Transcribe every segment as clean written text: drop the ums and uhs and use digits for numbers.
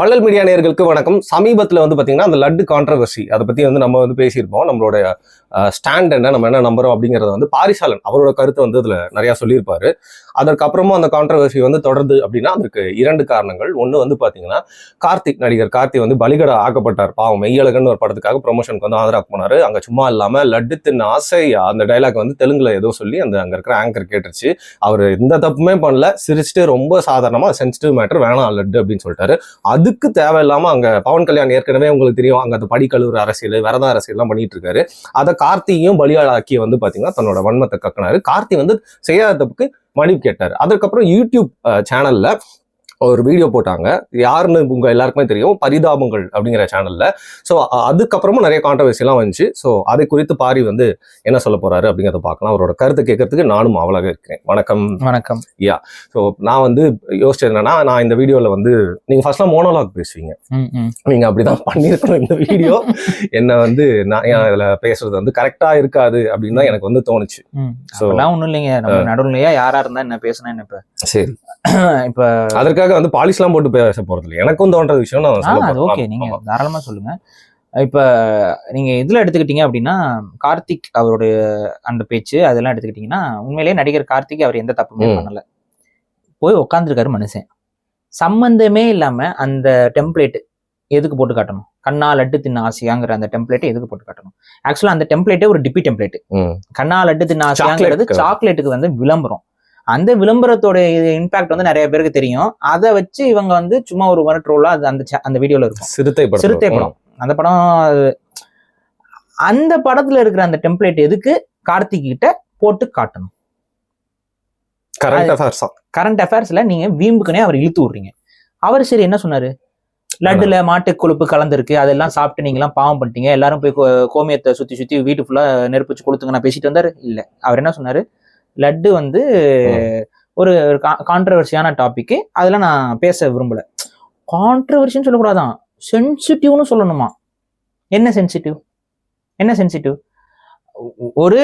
வள்ளல் மீடியா நேயர்களுக்கு வணக்கம். சமீபத்தில் பார்த்தீங்கன்னா அந்த லட்டு கான்ட்ரவர்சி அதை பற்றி நம்ம பேசியிருப்போம். நம்மளோட ஸ்டாண்ட் என்ன, நம்ம என்ன நம்புறோம் அப்படிங்கிறத பாரிசாலன் அவரோட கருத்தை அதில் நிறையா சொல்லியிருப்பாரு. அதற்கப்புறமும் அந்த கான்ட்ரவர்சி தொடருது அப்படின்னா அதற்கு இரண்டு காரணங்கள். ஒன்று பார்த்தீங்கன்னா நடிகர் கார்த்தி பலிகடா ஆக்கப்பட்டார். பாவம் மெய்யழகன் ஒரு படத்துக்காக ப்ரொமோஷனுக்கு ஆந்திரா போனார். அங்கே சும்மா இல்லாமல் லட்டு தின் ஆசை அந்த டைலாக் தெலுங்குல ஏதோ சொல்லி அங்கே இருக்கிற ஆங்கர் கேட்டுருச்சு. அவர் எந்த தப்புமே பண்ணல, சிரிச்சுட்டு ரொம்ப சாதாரணமாக சென்சிட்டிவ் மேட்டர் வேணாம் லட்டு அப்படின்னு சொல்லிட்டாரு. அதுக்கு தேவையில்லாம அங்க பவன் கல்யாண் ஏற்கனவே உங்களுக்கு தெரியும், அங்க அந்த படிக்கல்லூர் அரசியல் விரத அரசியல் எல்லாம் பண்ணிட்டு இருக்காரு. அதை கார்த்தியும் பலியாளாக்கி பாத்தீங்கன்னா தன்னோட வன்மத்தை கக்கினாரு. கார்த்தி செய்யாத தப்புக்கு மன்னிப்பு கேட்டாரு. அதுக்கப்புறம் யூடியூப் சேனல்ல ஒரு வீடியோ போட்டாங்க. யாருன்னு உங்க எல்லாருக்குமே தெரியும், பரிதாபங்கள் அப்படிங்கிற சேனல்ல. ஸோ அதுக்கப்புறமும் நிறைய கான்ட்ரவர்சி எல்லாம் வந்துச்சு. ஸோ அதை குறித்து பாரி என்ன சொல்ல போறாரு அப்படிங்கிறத பார்க்கலாம். அவரோட கருத்து கேட்கறதுக்கு நானும் அவளாக இருக்கேன். வணக்கம். வணக்கம். யா. ஸோ நான் யோசிச்சது என்னன்னா, நான் இந்த வீடியோல நீங்க ஃபர்ஸ்ட்லாம் மோனோலாக் பேசுவீங்க, நீங்க அப்படிதான் பண்ணிருக்கணும். இந்த வீடியோ என்ன நான் இதுல பேசுறது கரெக்டா இருக்காது அப்படின்னு தான் எனக்கு தோணுச்சு. ஸோ ஒன்றும் இல்லைங்க, நம்ம நடுவுலையா யாரா இருந்தா என்ன பேசுனா என்ன. இப்ப சரி, இப்ப அதற்காக பாலிஷ்லாம் போட்டு பேச போறது இல்லை. எனக்கும் தோன்ற விஷயம் அது ஓகே, நீங்க தாராளமா சொல்லுங்க. இப்ப நீங்க இதுல எடுத்துக்கிட்டீங்க அப்படின்னா, கார்த்திக் அவருடைய அந்த பேச்சு அதெல்லாம் எடுத்துக்கிட்டீங்கன்னா, உண்மையிலேயே நடிகர் கார்த்திக் அவர் எந்த தப்புமே பண்ணல. போய் உட்காந்துருக்காரு மனுஷன், சம்பந்தமே இல்லாம அந்த டெம்ப்ளேட் எதுக்கு போட்டு காட்டணும்? கண்ணா லட்டு தின்ன ஆசையாங்கிற அந்த டெம்ப்ளேட் எதுக்கு போட்டு காட்டணும்? ஆக்சுவலா அந்த டெம்ப்ளேட்டே ஒரு டிப்பி டெம்ப்ளேட். கண்ணா லட்டு தின்ன ஆசையாங்கிறது சாக்லேட்டுக்கு விளம்பரம். அந்த விளம்பரத்தோட இம்பாக்ட் நிறைய பேருக்கு தெரியும். அதை வச்சு இவங்க சும்மா ஒரு ட்ரோலா அந்த வீடியோல இருக்கும். சிறுத்தை படம், அந்த படம். அந்த படத்துல இருக்கிற அந்த டெம்ப்ளேட் எதுக்கு கார்த்திக் கிட்ட போட்டு காட்டணும்? கரண்ட் அஃபேர்ஸ்ல நீங்க வீம்புக்குனே அவர் இழுத்து விடுறீங்க. அவர் சரி என்ன சொன்னாரு? லட்டுல மாட்டு கொழுப்பு கலந்துருக்கு, அதெல்லாம் சாப்பிட்டு நீங்க எல்லாம் பாவம் பண்ணிட்டீங்க, எல்லாரும் போய் கோமியத்தை சுத்தி சுத்தி வீட்டு ஃபுல்லா நெருப்பு வச்சு கொடுத்துங்க நான் பேசிட்டு வந்தாரு. இல்ல, அவர் என்ன சொன்னாரு? லட்டு ஒரு கான்ட்ரவர்சியான டாபிக், அதெல்லாம் நான் பேச விரும்பல. கான்ட்ரவர்சின்னு சொல்லக்கூடாதான், சென்சிட்டிவ்னு சொல்லணுமா? என்ன சென்சிட்டிவ்? ஒரு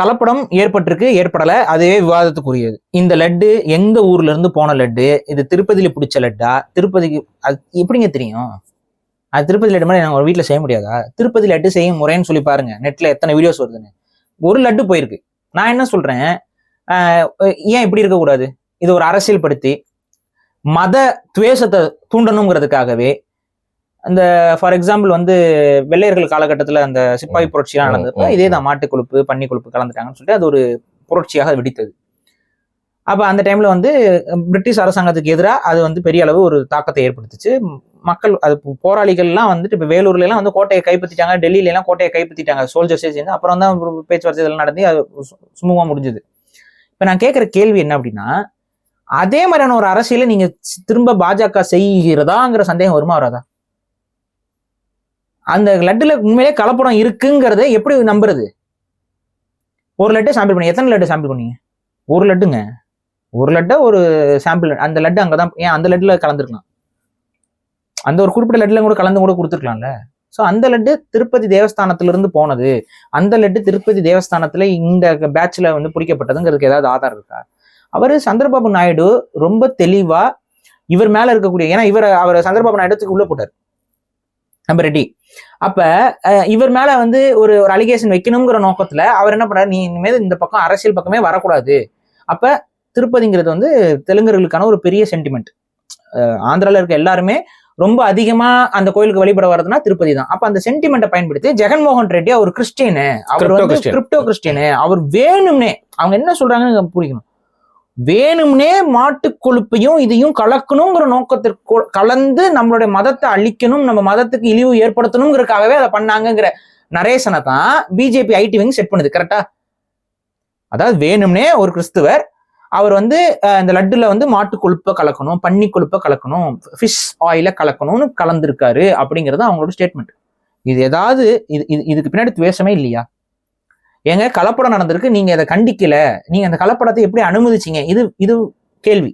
கலப்படம் ஏற்பட்டிருக்கு, ஏற்படல, அதுவே விவாதத்துக்குரியது. இந்த லட்டு எந்த ஊர்ல இருந்து போன லட்டு? இது திருப்பதியில பிடிச்ச லட்டா? திருப்பதிக்கு அது எப்படிங்க தெரியும்? அது திருப்பதி லட்டு மாதிரி நாங்கள் ஒரு வீட்டில் செய்ய முடியாதா? திருப்பதி லட்டு செய்யும் முறைன்னு சொல்லி பாருங்க, நெட்ல எத்தனை வீடியோஸ் வருதுன்னு. ஒரு லட்டு போயிருக்கு. நான் என்ன சொல்றேன், ஏன் இப்படி இருக்கக்கூடாது? இது ஒரு அரசியல் படுத்தி மத துவேஷத்தை தூண்டணுங்கிறதுக்காகவே அந்த ஃபார் எக்ஸாம்பிள் வெள்ளையர்கள் காலகட்டத்தில் அந்த சிப்பாய் புரட்சியெல்லாம் நடந்தப்ப இதேதான், மாட்டு கொழுப்பு பன்னி கொழுப்பு கலந்துட்டாங்கன்னு சொல்லிட்டு அது ஒரு புரட்சியாக வெடித்தது. அப்போ அந்த டைம்ல பிரிட்டிஷ் அரசாங்கத்துக்கு எதிராக அது பெரிய அளவு ஒரு தாக்கத்தை ஏற்படுத்துச்சு. மக்கள், அது போராளிகள்லாம் இப்போ வேலூர்ல எல்லாம் கோட்டையை கைப்பற்றிட்டாங்க, டெல்லியில எல்லாம் கோட்டையை கைப்பற்றிட்டாங்க, சோல்ஜர்ஸே சேர்ந்து. அப்புறம் தான் பேச்சுவார்த்தை இதெல்லாம் நடந்து அது சுமூகமா முடிஞ்சது. இப்ப நான் கேட்கிற கேள்வி என்ன அப்படின்னா, அதே மாதிரியான ஒரு அரசியலை நீங்க திரும்ப பாஜக செய்கிறதாங்கிற சந்தேகம் வருமா வராதா? அந்த லட்டுல உண்மையிலே கலப்படம் இருக்குங்கிறத எப்படி நம்புறது? ஒரு லட்டு சாம்பிள் பண்ணி, எத்தனை லட்டு சாம்பிள் பண்ணீங்க? ஒரு லட்டுங்க, ஒரு லட்டை ஒரு சாம்பிள். அந்த லட்டு அங்கதான், ஏன் அந்த லட்டுல கலந்துருக்கலாம், அந்த ஒரு குறிப்பிட்ட லட்டுல கூட கலந்து கூட கொடுத்துருக்கலாம்ல. ஸோ அந்த லட்டு திருப்பதி தேவஸ்தானத்திலிருந்து போனது, அந்த லட்டு திருப்பதி தேவஸ்தானத்துல இந்த பேட்ச்ல பிடிக்கப்பட்டதுங்கிறதுக்கு ஏதாவது ஆதாரம் இருக்கா? அவர் சந்திரபாபு நாயுடு ரொம்ப தெளிவா இவர் மேல இருக்கக்கூடிய, ஏன்னா அவர் சந்திரபாபு நாயுடுக்கு உள்ள போட்டார் நம்ம ரெட்டி. அப்ப இவர் மேல ஒரு அலிகேஷன் வைக்கணுங்கிற நோக்கத்துல அவர் என்ன பண்றாரு, நீ இனிமேல் இந்த பக்கம் அரசியல் பக்கமே வரக்கூடாது. அப்ப திருப்பதிங்கிறது தெலுங்கர்களுக்கான ஒரு பெரிய சென்டிமெண்ட். ஆந்திரால இருக்க எல்லாருமே ரொம்ப அதிகமா அந்த கோயிலுக்கு வழிபட வர்றதுன்னா திருப்பதி தான். அப்ப அந்த சென்டிமெண்ட்டை பயன்படுத்தி ஜெகன்மோகன் ரெட்டி அவர் கிறிஸ்டியனு, அவர் கிரிப்டோ கிறிஸ்டியனு, அவர் வேணும்னே, அவங்க என்ன சொல்றாங்கன்னு புரிக்கணும், வேணும்னே மாட்டு கொழுப்பையும் இதையும் கலக்கணுங்கிற நோக்கத்திற்கு கலந்து நம்மளுடைய மதத்தை அழிக்கணும், நம்ம மதத்துக்கு இழிவு ஏற்படுத்தணுங்கிறதுக்காகவே அதை பண்ணாங்கிற நரேசனை தான் பிஜேபி ஐடி விங் செட் பண்ணுது. கரெக்டா? அதாவது வேணும்னே ஒரு கிறிஸ்துவர் அவர் இந்த லட்டுல மாட்டு கொழுப்பை கலக்கணும், பன்னி கொழுப்பை கலக்கணும், ஃபிஷ் ஆயில கலக்கணும்னு கலந்துருக்காரு அப்படிங்கிறது அவங்களோட ஸ்டேட்மெண்ட். இது ஏதாவது இதுக்கு பின்னாடி துவேஷமே இல்லையா? ஏங்க கலப்படம் நடந்திருக்கு, நீங்க அதை கண்டிக்கல, நீங்க அந்த கலப்படத்தை எப்படி அனுமதிச்சீங்க? இது கேள்வி.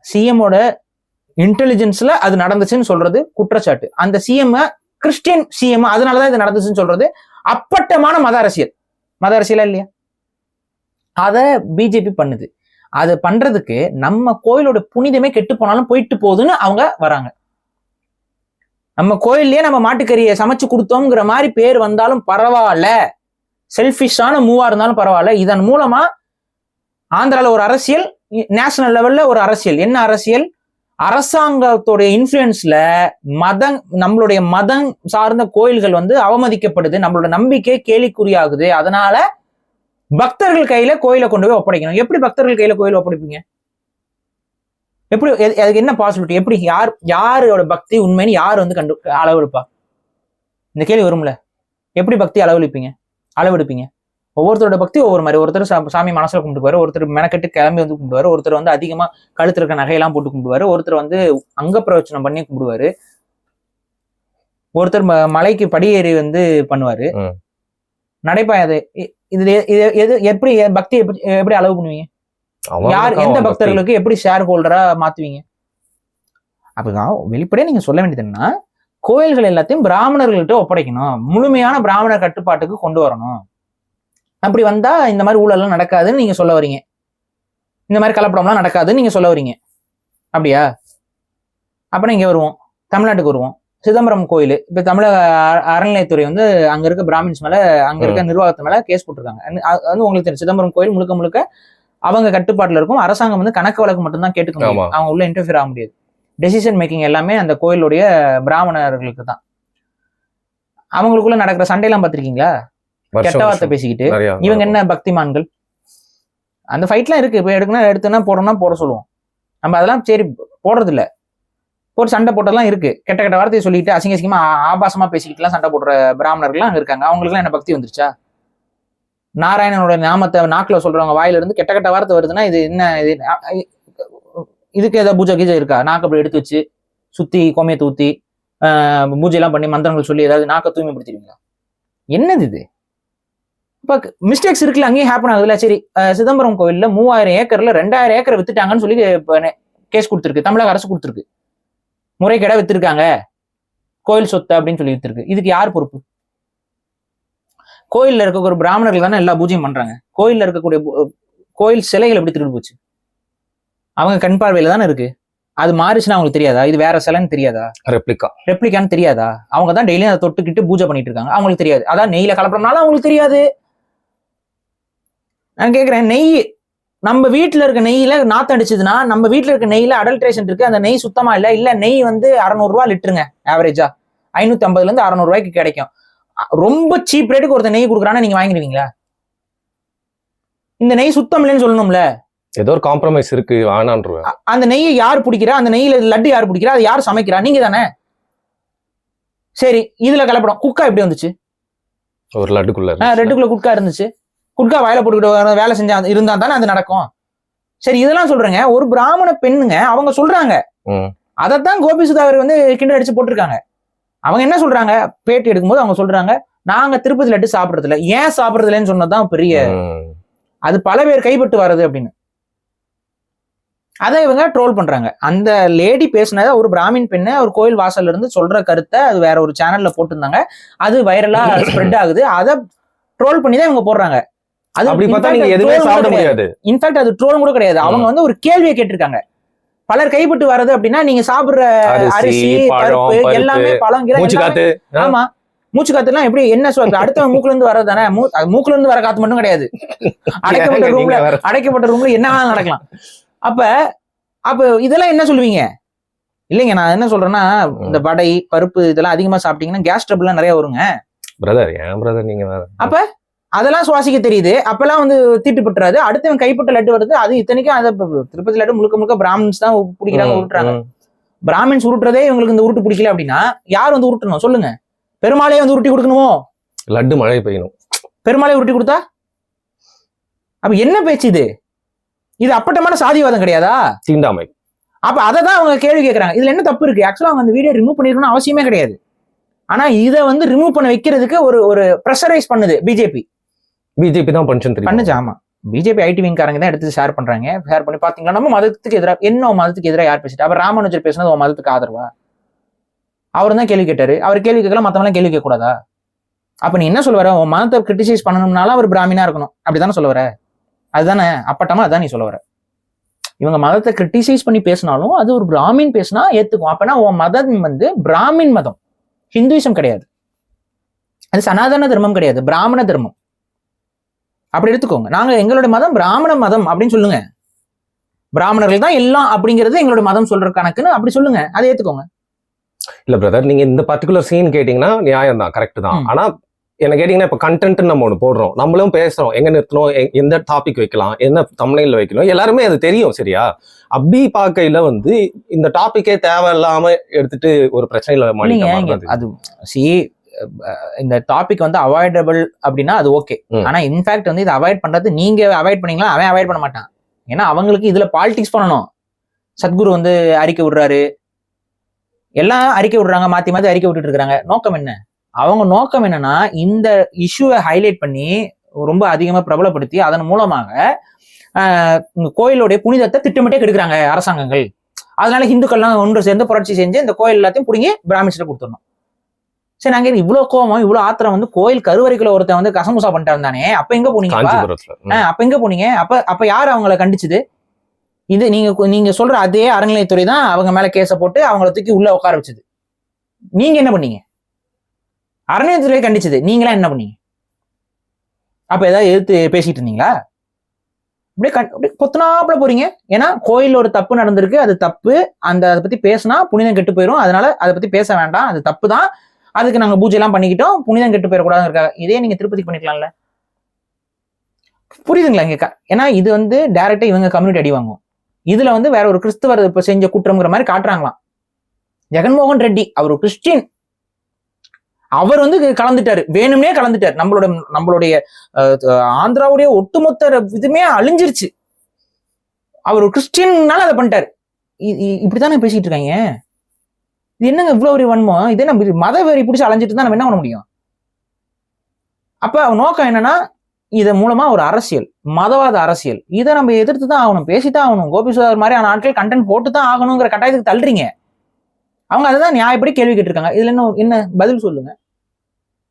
சிஎம்மோட இன்டெலிஜென்ஸ்ல அது நடந்துச்சுன்னு சொல்றது குற்றச்சாட்டு. அந்த சிஎம் கிறிஸ்டியன் சிஎம், அதனாலதான் இது நடந்துச்சுன்னு சொல்றது அப்பட்டமான மத அரசியலா இல்லையா? அதை பிஜேபி பண்ணுது. அது பண்றதுக்கு நம்ம கோயிலோட புனிதமே கெட்டு போனாலும் போயிட்டு போகுதுன்னு அவங்க வராங்க. நம்ம கோயில்லயே நம்ம மாட்டுக்கறியை சமைச்சு கொடுத்தோங்கிற மாதிரி பேர் வந்தாலும் பரவாயில்ல, செல்ஃபிஷான மூவா இருந்தாலும் பரவாயில்ல. இதன் மூலமா ஆந்திரால ஒரு அரசியல், நேஷனல் லெவல்ல ஒரு அரசியல். என்ன அரசியல்? அரசாங்கத்தோடைய இன்ஃபுளுன்ஸ்ல நம்மளுடைய மதம் சார்ந்த கோயில்கள் வந்து அவமதிக்கப்படுது, நம்மளோட நம்பிக்கை கேலிக்குறியாகுது. அதனால பக்தர்கள் கையில கோயிலை கொண்டு போய் ஒப்படைக்கணும். எப்படி பக்தர்கள் கையில கோயில ஒப்படைப்பீங்க? எப்படி? அதுக்கு என்ன பாசிபிலிட்டி? எப்படி? யாரோட பக்தி உண்மைன்னு யார் வந்து அளவெடுப்பா? இந்த கேள்வி வரும்ல. எப்படி பக்தி அளவெடுப்பீங்க? ஒவ்வொருத்தரோட பக்தி ஒவ்வொரு மாதிரி. ஒருத்தர் சாமி மனசுல கும்பிடுவாரு, ஒருத்தர் மெனக்கெட்டு கிளம்பி வந்து கும்பிடுவாரு, ஒருத்தர் வந்து அதிகமா கழுத்துல இருக்க நகையெல்லாம் போட்டு கும்பிடுவாரு, ஒருத்தர் வந்து அங்க பிரவச்சனம் பண்ணி கும்பிடுவாரு, ஒருத்தர் மலைக்கு படியேறி வந்து பண்ணுவாரு, நடைபாதை. இது எப்படி பக்தி எப்படி அளவு பண்ணுவீங்க? யார் எந்த பக்தர்களுக்கு எப்படி ஷேர் ஹோல்டரா மாத்துவீங்க? அப்படிதான் வெளிப்படையா நீங்க சொல்ல வேண்டியது என்னன்னா, கோயில்கள் எல்லாத்தையும் பிராமணர்கள்ட்ட ஒப்படைக்கணும், முழுமையான பிராமணர் கட்டுப்பாட்டுக்கு கொண்டு வரணும். அப்படி வந்தா இந்த மாதிரி ஊழல்லாம் நடக்காதுன்னு நீங்க சொல்ல வரீங்க, இந்த மாதிரி கலப்படம்லாம் நடக்காதுன்னு நீங்க சொல்ல வரீங்க. அப்படியா? அப்ப இங்க வருவோம், தமிழ்நாட்டுக்கு வருவோம். சிதம்பரம் கோயில், இப்ப தமிழக அறநிலையத்துறை வந்து அங்க இருக்க பிராமின்ஸ் மேல, அங்க இருக்க நிர்வாகத்து மேல கேஸ் போட்டிருக்காங்க. அது வந்து உங்களுக்கு தெரியும், சிதம்பரம் கோயில் முழுக்க முழுக்க அவங்க கட்டுப்பாட்டுல இருக்கும். அரசாங்கம் வந்து கணக்கு வழக்கு மட்டும்தான் கேட்டுக்க முடியும், அவங்க உள்ள இன்டர்ஃபியர் ஆக முடியாது. டெசிஷன் மேக்கிங் எல்லாமே அந்த கோயிலுடைய பிராமணர்களுக்கு தான். அவங்களுக்குள்ள நடக்கிற சண்டையெல்லாம் பார்த்திருக்கீங்களா? கெட்ட வார்த்தை பேசிக்கிட்டு. இவங்க என்ன பக்திமான்கள்? அந்த ஃபைட்லாம் இருக்கு. இப்போ எடுத்தோன்னா போடணும்னா போட சொல்லுவோம். நம்ம அதெல்லாம் சரி போடுறது இல்ல. போட்டு சண்டை போட்டதெல்லாம் இருக்கு. கெட்ட வார்த்தையை சொல்லிட்டு அசிங்கமா ஆபாசமா பேசிக்கிட்டுலாம் சண்டை போடுற பிராமணர்கள்லாம் அங்க இருக்காங்க. அவங்களுக்குலாம் என்ன பக்தி வந்துருச்சா? நாராயணனோட நாமத்தை நாக்குல சொல்றவங்க வாயில இருந்து கெட்ட வார்த்தை வருதுன்னா இது என்ன? இதுக்கு ஏதாவது பூஜை கீஜை இருக்கா? நாக்கு அப்படி எடுத்து வச்சு சுத்தி கோமியத்தை ஊத்தி பூஜையெல்லாம் பண்ணி மந்திரங்கள் சொல்லி ஏதாவது நாக்கை தூய்மைப்படுத்திடுவீங்களா? என்னது இது? இப்ப மிஸ்டேக்ஸ் இருக்குல்ல, அங்கேயும் ஹேப்பன் ஆகுதுல்ல. சரி, சிதம்பரம் கோயில்ல 3000 ஏக்கர்ல 2000 ஏக்கரை வித்துட்டாங்கன்னு சொல்லி கேஸ் கொடுத்துருக்கு, தமிழக அரசு கொடுத்துருக்கு. முறைகேடா வித்திருக்காங்க, கோயில் சொத்து அப்படின்னு சொல்லி வித்திருக்கு. இதுக்கு யார் பொறுப்பு? கோயில்ல இருக்கக்கூடிய பிராமணர்கள் தானே எல்லா பூஜையும் பண்றாங்க. கோயில்ல இருக்கக்கூடிய கோயில் சிலைகள் எப்படி திருடு போச்சு? அவங்க கண் பார்வையில தானே இருக்கு. அது மாறிச்சுன்னா அவங்களுக்கு தெரியாதா? இது வேற சிலைன்னு தெரியாதா? ரெப்ளிகான்னு தெரியாதா? அவங்க தான் டெய்லியும் அதை தொட்டுக்கிட்டு பூஜை பண்ணிட்டு இருக்காங்க, அவங்களுக்கு தெரியாது. அதான் நெய்யில கலப்படம்னால அவங்களுக்கு தெரியாது. நான் கேட்கிறேன், நெய் நம்ம வீட்டுல இருக்க நெய்யில நாத்தம் அடிச்சதுன்னா, நம்ம வீட்டுல இருக்க நெய்யில அடல்ட்ரேஷன் இருக்கு, அந்த நெய் சுத்தமா இல்ல நெய் வந்து 600 ரூபாய் லிட்டருங்க, ஆவரேஜா 550 இருந்து 600 ரூபாய்க்கு கிடைக்கும். ரொம்ப சீப் ரேட்டுக்கு ஒருத்தர் நெய் கொடுக்குறான்னா நீங்க வாங்கிடுவீங்களா? இந்த நெய் சுத்தம் இல்லைன்னு சொல்லணும்ல, ஏதோ ஒரு காம்ப்ரமைஸ் இருக்கு, அந்த நெய்யை யார் பிடிக்கிறா? அந்த நெய்யில லட்டு யார் பிடிக்கிறா? அது யார் சமைக்கிறா? நீங்க தானே. சரி, இதுல கலப்படம். குக்கா எப்படி வந்துச்சு? ஒரு லட்டுக்குள்ள குட்கா இருந்துச்சு. குட்கா வாயில போட்டுக்கிட்டு வேலை செஞ்சா இருந்தா தானே அது நடக்கும். சரி, இதெல்லாம் சொல்றேங்க. ஒரு பிராமண பெண்ணுங்க அவங்க சொல்றாங்க, அதைத்தான் கோபி சுதாகர் வந்து கிண்டல் அடிச்சு போட்டிருக்காங்க. அவங்க என்ன சொல்றாங்க, பேட்டி எடுக்கும்போது அவங்க சொல்றாங்க, நாங்க திருப்பதி லட்டு சாப்பிடுறது இல்லை. ஏன் சாப்பிடுறது இல்லைன்னு சொன்னதுதான் பெரிய, அது பல பேர் கைப்பட்டு வர்றது அப்படின்னு. அதை இவங்க ட்ரோல் பண்றாங்க. அந்த லேடி பேசினத ஒரு பிராமின் பெண்ணை ஒரு கோயில் வாசல்ல இருந்து சொல்ற கருத்தை அது வேற ஒரு சேனல்ல போட்டிருந்தாங்க. அது வைரலா ஸ்ப்ரெட் ஆகுது. அதை ட்ரோல் பண்ணி தான் இவங்க போடுறாங்க. அது அப்படி பார்த்தா நீங்க எதுவுமே சாப்பிட முடியாது. இன்ஃபேக்ட் அது ட்ரோல் கூட கிடையாது. அவங்க வந்து ஒரு கேள்வியை கேட்டிருக்காங்க, பலர் கைப்பட்டு வர்றது அப்படின்னா நீங்க சாப்பிடுற அரிசி பருப்பு எல்லாமே பழம். ஆமா, மூச்சு காத்து எல்லாம் எப்படி என்ன சொல்ற? அடுத்த மூக்குல இருந்து வர்றது தானே. மூக்குல இருந்து வர காத்து மட்டும் கிடையாது. அடைக்கப்பட்ட ரூம்ல என்ன வேணாலும் நடக்கலாம். அப்ப இதெல்லாம் என்ன சொல்லுவீங்க? இல்லைங்க, நான் என்ன சொல்றேன்னா, இந்த வடை பருப்பு இதெல்லாம் அதிகமா சாப்பிட்டீங்கன்னா கேஸ் ட்ரபிள் எல்லாம் நிறைய வருங்க. நீங்க அப்ப அதெல்லாம் சுவாசிக்க தெரியுது, அப்பெல்லாம் வந்து தீட்டுப்பட்டுறாது. அடுத்தவன் கைப்பட்ட லட்டு வருது. அது இத்தனைக்கும் அதை திருப்பதி லட்டு முழுக்க முழுக்க பிராமின்ஸ் தான் பிடிக்கிறாங்க, உருட்டுறாங்க. பிராமின்ஸ் உருட்டுறதே இவங்களுக்கு இந்த உருட்டு பிடிக்கல அப்படின்னா யார் வந்து உருட்டணும் சொல்லுங்க? பெருமாளையே வந்து உருட்டி கொடுக்கணுமோ? லட்டு மழை பெய்யணும், பெருமாளை உருட்டி கொடுத்தா அப்ப என்ன பேச்சு இது? இது அப்பட்டமான சாதிவாதம் கிடையாதா? தீண்டாமை. அப்ப அதை தான் அவங்க கேள்வி கேட்கறாங்க. இதுல என்ன தப்பு இருக்கு? ஆக்சுவலா அவங்க அந்த வீடியோ ரிமூவ் பண்ணிருக்கணும் அவசியமே கிடையாது. ஆனா இதை வந்து ரிமூவ் பண்ண வைக்கிறதுக்கு ஒரு ப்ரெஷரைஸ் பண்ணுது பிஜேபி தான் பண்ணுச்சு. ஆமா, பிஜேபி ஐடி விங்காரங்க தான் எடுத்து ஷேர் பண்றாங்க. ஷேர் பண்ணி பாத்தீங்கன்னா நம்ம மதத்துக்கு எதிராக என்ன மதத்துக்கு எதிராக யார் பேசிட்டு? அவர் ராமானுஜர் பேசினது உன் மதத்துக்கு ஆதரவா? அவர் தான் கேள்வி கேட்டாரு. அவர் கேள்வி கேட்கலாம், மத்தவங்க கேள்வி கேட்க கூடாதா? அப்ப நீ என்ன சொல்லுவார? உன் மதத்தை கிரிட்டிசைஸ் பண்ணணும்னாலும் அவர் பிராமினா இருக்கணும், அப்படித்தானே சொல்ல வர? அதுதானே அப்பட்டமா அதான் நீ சொல்ல வர. இவங்க மதத்தை கிரிட்டிசைஸ் பண்ணி பேசினாலும் அது ஒரு பிராமின் பேசினா ஏத்துக்கும். அப்பனா உன் மதம் வந்து பிராமின் மதம். ஹிந்துயிசம் கிடையாது, அது சனாதன தர்மம் கிடையாது, பிராமண தர்மம். அப்படி எடுத்துக்கோங்க. நாங்க எங்களுடைய மதம் பிராமண மதம் அப்படின்னு சொல்லுங்க. பிராமணர்கள் தான் எல்லாம் அப்படிங்கிறது எங்களுடைய மதம் சொல்ற கணக்குன்னு அப்படி சொல்லுங்க, அதை ஏத்துக்கோங்க. இல்ல பிரதர், நீங்க இந்த பர்டிகுலர் சீன் கேட்டீங்கன்னா நியாயம் தான், கரெக்ட் தான். ஆனா என்ன கேட்டீங்கன்னா இப்ப கண்டென்ட் நம்ம ஒண்ணு போடுறோம், நம்மளும் பேசுறோம், எங்க நிறுத்தணும், எந்த டாபிக் வைக்கலாம், என்ன தம்ப்நெயில்ல வைக்கணும், எல்லாருமே அது தெரியும் சரியா. அப்படி பார்க்கையில வந்து இந்த டாபிக்கே தேவையில்லாம எடுத்துட்டு ஒரு பிரச்சனையில மாட்டீங்க. அது இந்த டாபிக் வந்து அவாய்டபிள் அப்படின்னா அது ஓகே. ஆனா இன்ஃபேக்ட் வந்து இதை அவாய்ட் பண்றது நீங்க அவாய்ட் பண்ணீங்களா, அவன் அவாய்ட் பண்ண மாட்டான். ஏன்னா அவங்களுக்கு இதுல பாலிடிக்ஸ் பண்ணணும். சத்குரு வந்து அறிக்கை விடுறாரு, எல்லாம் அறிக்கை விடுறாங்க, மாத்தி மாத்தி அறிக்கை விட்டுட்டு இருக்காங்க. நோக்கம் என்ன? அவங்க நோக்கம் என்னன்னா இந்த இஷ்யூவை ஹைலைட் பண்ணி ரொம்ப அதிகமா பிரபலப்படுத்தி அதன் மூலமாக கோயிலுடைய புனிதத்தை திட்டமிட்டே கெடுக்கிறாங்க அரசாங்கங்கள். அதனால ஹிந்துக்கள்லாம் ஒன்று சேர்ந்து புரட்சி செஞ்சு இந்த கோயில் எல்லாத்தையும் பிடிங்கி பிராமின்ஸ்ட கொடுத்துடணும். சரி, நாங்க இவ்வளவு கோவம் இவ்வளவு ஆத்திரம் வந்து கோயில் கருவறைக்குள்ள ஒருத்தன் வந்து கசமுசா பண்ணிட்டு இருந்தானே, அப்ப எங்க போனீங்க? அப்ப எங்க போனீங்க? அப்ப யாரு அவங்களை கண்டிச்சது? இது நீங்க சொல்ற அதே அறநிலையத்துறை தான் அவங்க மேல கேஸ போட்டு அவங்கள தூக்கி உள்ள உட்கார வச்சது. நீங்க என்ன பண்ணீங்க? அறநிலையத்துறை கண்டிச்சது, நீங்களா என்ன பண்ணீங்க? அப்ப ஏதாவது எதிர்த்து பேசிட்டு இருந்தீங்களா? அப்படியே கொத்தனாப்புல போறீங்க. ஏன்னா கோயில் ஒரு தப்பு நடந்திருக்கு, அது தப்பு, அதை பத்தி பேசினா புனிதம் கெட்டு போயிடும், அதனால அதை பத்தி பேச வேண்டாம், அது தப்பு தான், அதுக்கு நாங்க பூஜை எல்லாம் பண்ணிக்கிட்டோம், புனிதம் கெட்டு போயிடக்கூடாதுன்னு இருக்காங்க. இதே நீங்க திருப்பதி பண்ணிக்கலாம்ல. புரியுதுங்களா? இங்க ஏன்னா இது வந்து டைரக்டா இவங்க கம்யூனிட்டி அடி வாங்கும். இதுல வந்து வேற ஒரு கிறிஸ்துவர் இப்ப செஞ்ச குற்றம்ங்கிற மாதிரி காட்டுறாங்களாம். ஜெகன்மோகன் ரெட்டி அவர் கிறிஸ்டின், அவர் வந்து கலந்துட்டாரு, வேணும்னே கலந்துட்டாரு. நம்மளுடைய ஆந்திராவுடைய ஒட்டுமொத்த இதுமே அழிஞ்சிருச்சு. அவர் ஒரு கிறிஸ்டின்னால அதை பண்ணிட்டாரு. இப்படித்தானே பேசிட்டு இருக்காங்க. இது என்னங்க இவ்வளவு ஒரு வன்மம்? இதே நம்ம மத வெறி பிடிச்சி அலைஞ்சிட்டு தான் நம்ம என்ன பண்ண முடியும்? அப்ப நோக்கம் என்னன்னா இதன் மூலமா ஒரு அரசியல், மதவாத அரசியல், இதை நம்ம எதிர்த்து தான் ஆகணும், பேசித்தான் ஆகணும். கோபிசுதார் மாதிரியான ஆட்கள் கண்டென்ட் போட்டு தான் ஆகணுங்கிற கட்டாயத்துக்கு தள்ளுறீங்க. அவங்க அதுதான் நியாயப்படி கேள்வி கேட்டிருக்காங்க. இதுல என்ன பதில் சொல்லுங்க.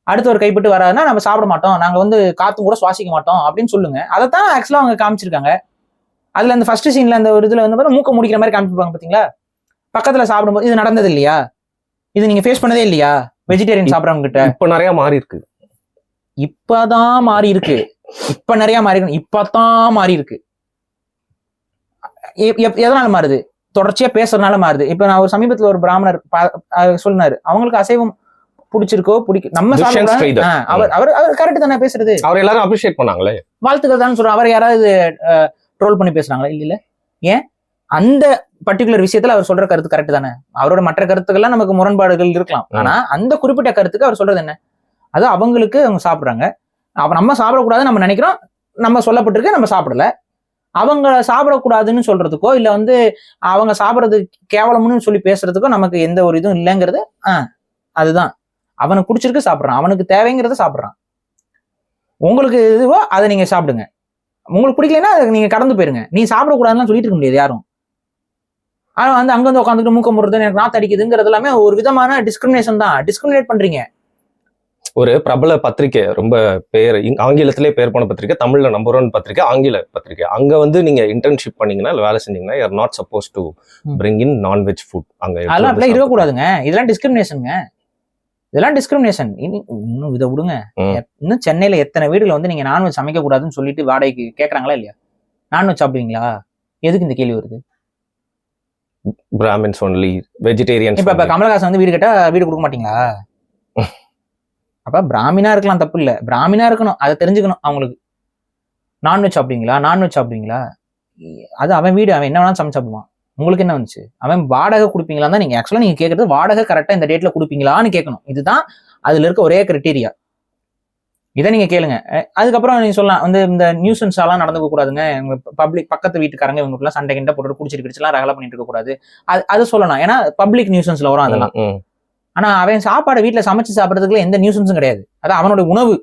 அடுத்த ஒரு கைப்பட்டு வராதுன்னா நம்ம சாப்பிட மாட்டோம், நாங்க வந்து காத்தும் கூட சுவாசிக்க மாட்டோம் அப்படின்னு சொல்லுங்க. அதைத்தான் ஆக்சுவலா அவங்க காமிச்சிருக்காங்க. அதுல அந்த ஃபர்ஸ்ட் சீன்ல அந்த ஒரு இதுல வந்து மூக்க முடிக்கிற மாதிரி காமிச்சிருப்பாங்க பாத்தீங்களா? பக்கத்துல சாப்பிடும்போது இது நடந்தது இல்லையா? இது நீங்க ஃபேஸ் பண்ணதே இல்லையா? வெஜிடேரியன் சாப்பிடறவங்க கிட்ட இப்ப நிறைய மாறி இருக்கு. இப்பதான் மாறி இருக்கு. இப்ப நிறைய மாறி இருக்கு. இப்பதான் மாறி இருக்கு. எதனால மாறுது? தொடர்ச்சியா பேசுறதுனால மாறுது. இப்ப நான் ஒரு சமீபத்துல ஒரு பிராமணர் சொன்னாரு, அவங்களுக்கு அசைவம் பிடிச்சிருக்கோ நம்ம அவர் கரெக்ட் தானே பேசுறது. அவர் எல்லாரும் அப்ரிஷியேட் பண்ணாங்களே, வாழ்த்துக்கள் தான் சொல்றோம். அவர் யாராவது ட்ரோல் பண்ணி பேசுறாங்களா? இல்ல. ஏன் அந்த பர்டிகுலர் விஷயத்துல அவர் சொல்ற கருத்து கரெக்ட் தானே. அவரோட மற்ற கருத்துக்கள்லாம் நமக்கு முரண்பாடுகள் இருக்கலாம். ஆனா அந்த குறிப்பிட்ட கருத்துக்கு அவர் சொல்றது என்ன? அது அவங்களுக்கு அவங்க சாப்பிடுறாங்க. அப்ப நம்ம சாப்பிடக்கூடாதுன்னு நம்ம நினைக்கிறோம், நம்ம சொல்லப்பட்டிருக்கு, நம்ம சாப்பிடல. அவங்க சாப்பிடக்கூடாதுன்னு சொல்றதுக்கோ இல்ல வந்து அவங்க சாப்பிடறது கேவலம்னு சொல்லி பேசுறதுக்கோ நமக்கு எந்த ஒரு இதுவும் இல்லைங்கிறது. அதுதான் அவனுக்கு பிடிச்சிருக்கு சாப்பிட்றான், அவனுக்கு தேவைங்கிறத சாப்பிட்றான். உங்களுக்கு இதுவோ அதை நீங்க சாப்பிடுங்க, உங்களுக்கு பிடிக்கலன்னா அதை நீங்க கடந்து போயிருங்க. நீ சாப்பிடக்கூடாதுன்னு சொல்லிட்டு இருக்க முடியாது யாரும். ஆனா வந்து அங்க வந்து உட்காந்துட்டு மூக்க முடுறது, எனக்கு நாத்து அடிக்குதுங்கிறது எல்லாமே ஒரு விதமான டிஸ்கிரிமினேஷன் தான். டிஸ்கிரிமினேட் பண்றீங்க. ஒரு பிரபல பத்திரிகை, ரொம்ப பேர் ஆங்கிலத்திலே பேர் போன பத்திரிகை, தமிழ்ல நம்பர் 1 பத்திரிகை, ஆங்கில பத்திரிகை. அங்க வந்து நீங்க இன்டர்ன்ஷிப் பண்ணீங்கன்னா வேலை செஞ்சீங்கன்னா you are not suppose to bring in non veg food. அங்க அதெல்லாம் அப்படிலாம் இருக்கக்கூடாதுங்க. இதெல்லாம் டிஸ்கிரிமினேஷனுங்க. இதெல்லாம் டிஸ்கிரிமினேஷன். இன்னும் இதை விடுங்க. இன்னும் சென்னையில எத்தனை வீடுல வந்து நீங்க நான்வெஜ் சமைக்க கூடாதுன்னு சொல்லிட்டு வாடகைக்கு கேட்கறாங்களா இல்லையா? நான்வெஜ் சாப்பிடுவீங்களா? எதுக்கு இந்த கேள்வி வருது? Brahmins only, vegetarian. இப்ப கமலஹாசன் வந்து வீடு கேட்டா வீடு கொடுக்க மாட்டீங்களா? அப்ப பிராமினா இருக்கலாம், தப்பு இல்ல, பிராமினா இருக்கணும், அதை தெரிஞ்சுக்கணும் அவங்களுக்கு. நான்வெஜ் சாப்பிடுவீங்களா? நான்வெஜ் சாப்பிடுவீங்களா? அது அவன் வீடு, அவன் என்ன வேணாலும் சமைச்சு சாப்பிடுவான். உங்களுக்கு என்ன வந்துச்சு? அவன் வாடகை கொடுப்பீங்களா தான் நீங்க ஆக்சுவலா நீங்க கேட்கறது, வாடகை கரெக்டா இந்த டேட்ல கொடுப்பீங்களான்னு கேட்கணும். இதுதான் அதுல இருக்க ஒரே கிரைட்டீரியா. இதை நீங்க கேளுங்க. அதுக்கப்புறம் நீங்க சொல்லலாம் வந்து இந்த நியூசன்ஸ் எல்லாம் நடந்துக்க கூடாதுங்க, பப்ளிக் பக்கத்து வீட்டுக்காரங்க இவங்களுக்குலாம் சண்டை கிண்ட போட்டு குடிச்சிட்டு கிடிச்செல்லாம் ரகலை பண்ணிட்டு இருக்க கூடாது, அது சொல்லலாம். ஏன்னா பப்ளிக் நியூசன்ஸ்ல வரும் அதெல்லாம். ஆனா அவன் சாப்பாடு வீட்டுல சமைச்சு சாப்பிடறதுக்குள்ள எந்த நியூசன்ஸும் கிடையாது. அதான் அவனோட உணவு,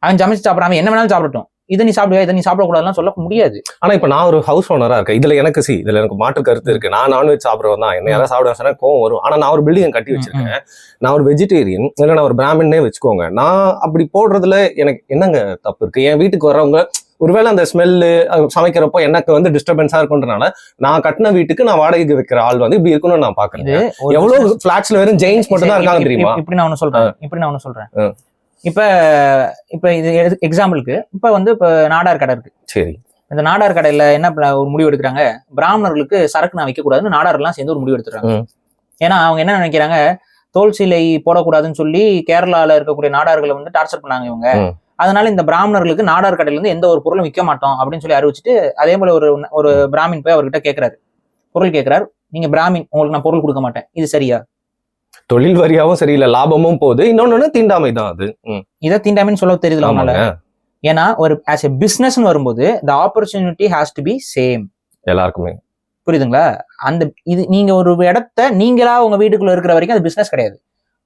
அவன் சமைச்சு சாப்பிடாம என்ன வேணாலும் சாப்பிடட்டும். இதை நீ சாப்பிடுவா, இதை நீ சாப்பிடக்கூடாதுலாம் சொல்ல முடியாது. ஆனா இப்ப நான் ஒரு ஹவுஸ் ஓனரா இருக்கேன், இதுல எனக்கு மாற்று கருத்து இருக்கு. நான் நான்வெஜ் சாப்பிடுறவன் தான், என்ன யாராவது சாப்பிட சொன்னா கோவம் வரும். ஆனா நான் ஒரு பில்டிங் கட்டி வச்சிருக்கேன், நான் ஒரு வெஜிடேரியன், இல்லை நான் ஒரு பிராமின்னே வச்சுக்கோங்க. நான் அப்படி போடுறதுல எனக்கு என்னங்க தப்பு இருக்கு? என் வீட்டுக்கு வர்றவங்க ஒருவேளை அந்த ஸ்மெல்லு சமைக்கிறப்போ எனக்கு வந்து டிஸ்டர்பன்ஸா இருக்குன்றனால நான் கட்டின வீட்டுக்கு நான் வாடகைக்கு வைக்கிற ஆள் வந்து இப்படி இருக்கணும்னு நான் பாக்குறேன். எவ்வளவு பிளாட்ஸ்ல வெறும் ஜெயின்ஸ் மட்டும் தான் இருக்காங்க தெரியுமா? இப்படி நான் ஒண்ணு சொல்றேன். இப்ப இது எக்ஸாம்பிளுக்கு இப்ப நாடார் கடை இருக்கு. சரி, இந்த நாடார் கடையில என்ன ஒரு முடிவு எடுக்கிறாங்க, பிராமணர்களுக்கு சரக்கு நான் வைக்க கூடாதுன்னு நாடாரெல்லாம் சேர்ந்து ஒரு முடிவு எடுத்துறாங்க. ஏன்னா அவங்க என்ன நினைக்கிறாங்க, தோல் சீலை போடக்கூடாதுன்னு சொல்லி கேரளால இருக்கக்கூடிய நாடார்களை வந்து டார்ச்சர் பண்ணாங்க இவங்க. அதனால இந்த பிராமணர்களுக்கு நாடார் கடையில இருந்து எந்த ஒரு பொருளும் விற்க மாட்டோம் அப்படின்னு சொல்லி அறிவிச்சுட்டு, அதே போல ஒரு பிராமின் போய் அவர்கிட்ட கேட்கிறாரு, பொருள் கேட்கிறாரு, நீங்க பிராமின், உங்களுக்கு நான் பொருள் கொடுக்க மாட்டேன், இது சரியா? தொழில் வரியாவும் சரியில்லை, லாபமும் போகுது, இன்னொன்னு தீண்டாமை தான். அது இதை தீண்டாமைன்னு சொல்ல தெரியுது அவனால. ஏன்னா ஒரு ஆஸ் எ பிசினஸ் வரும்போது the opportunity has to be same எல்லாருக்குமே. புரியுதுங்களா? அந்த இது நீங்க ஒரு இடத்த நீங்களா உங்க வீட்டுக்குள்ள இருக்கிற வரைக்கும் அது பிசினஸ் கிடையாது.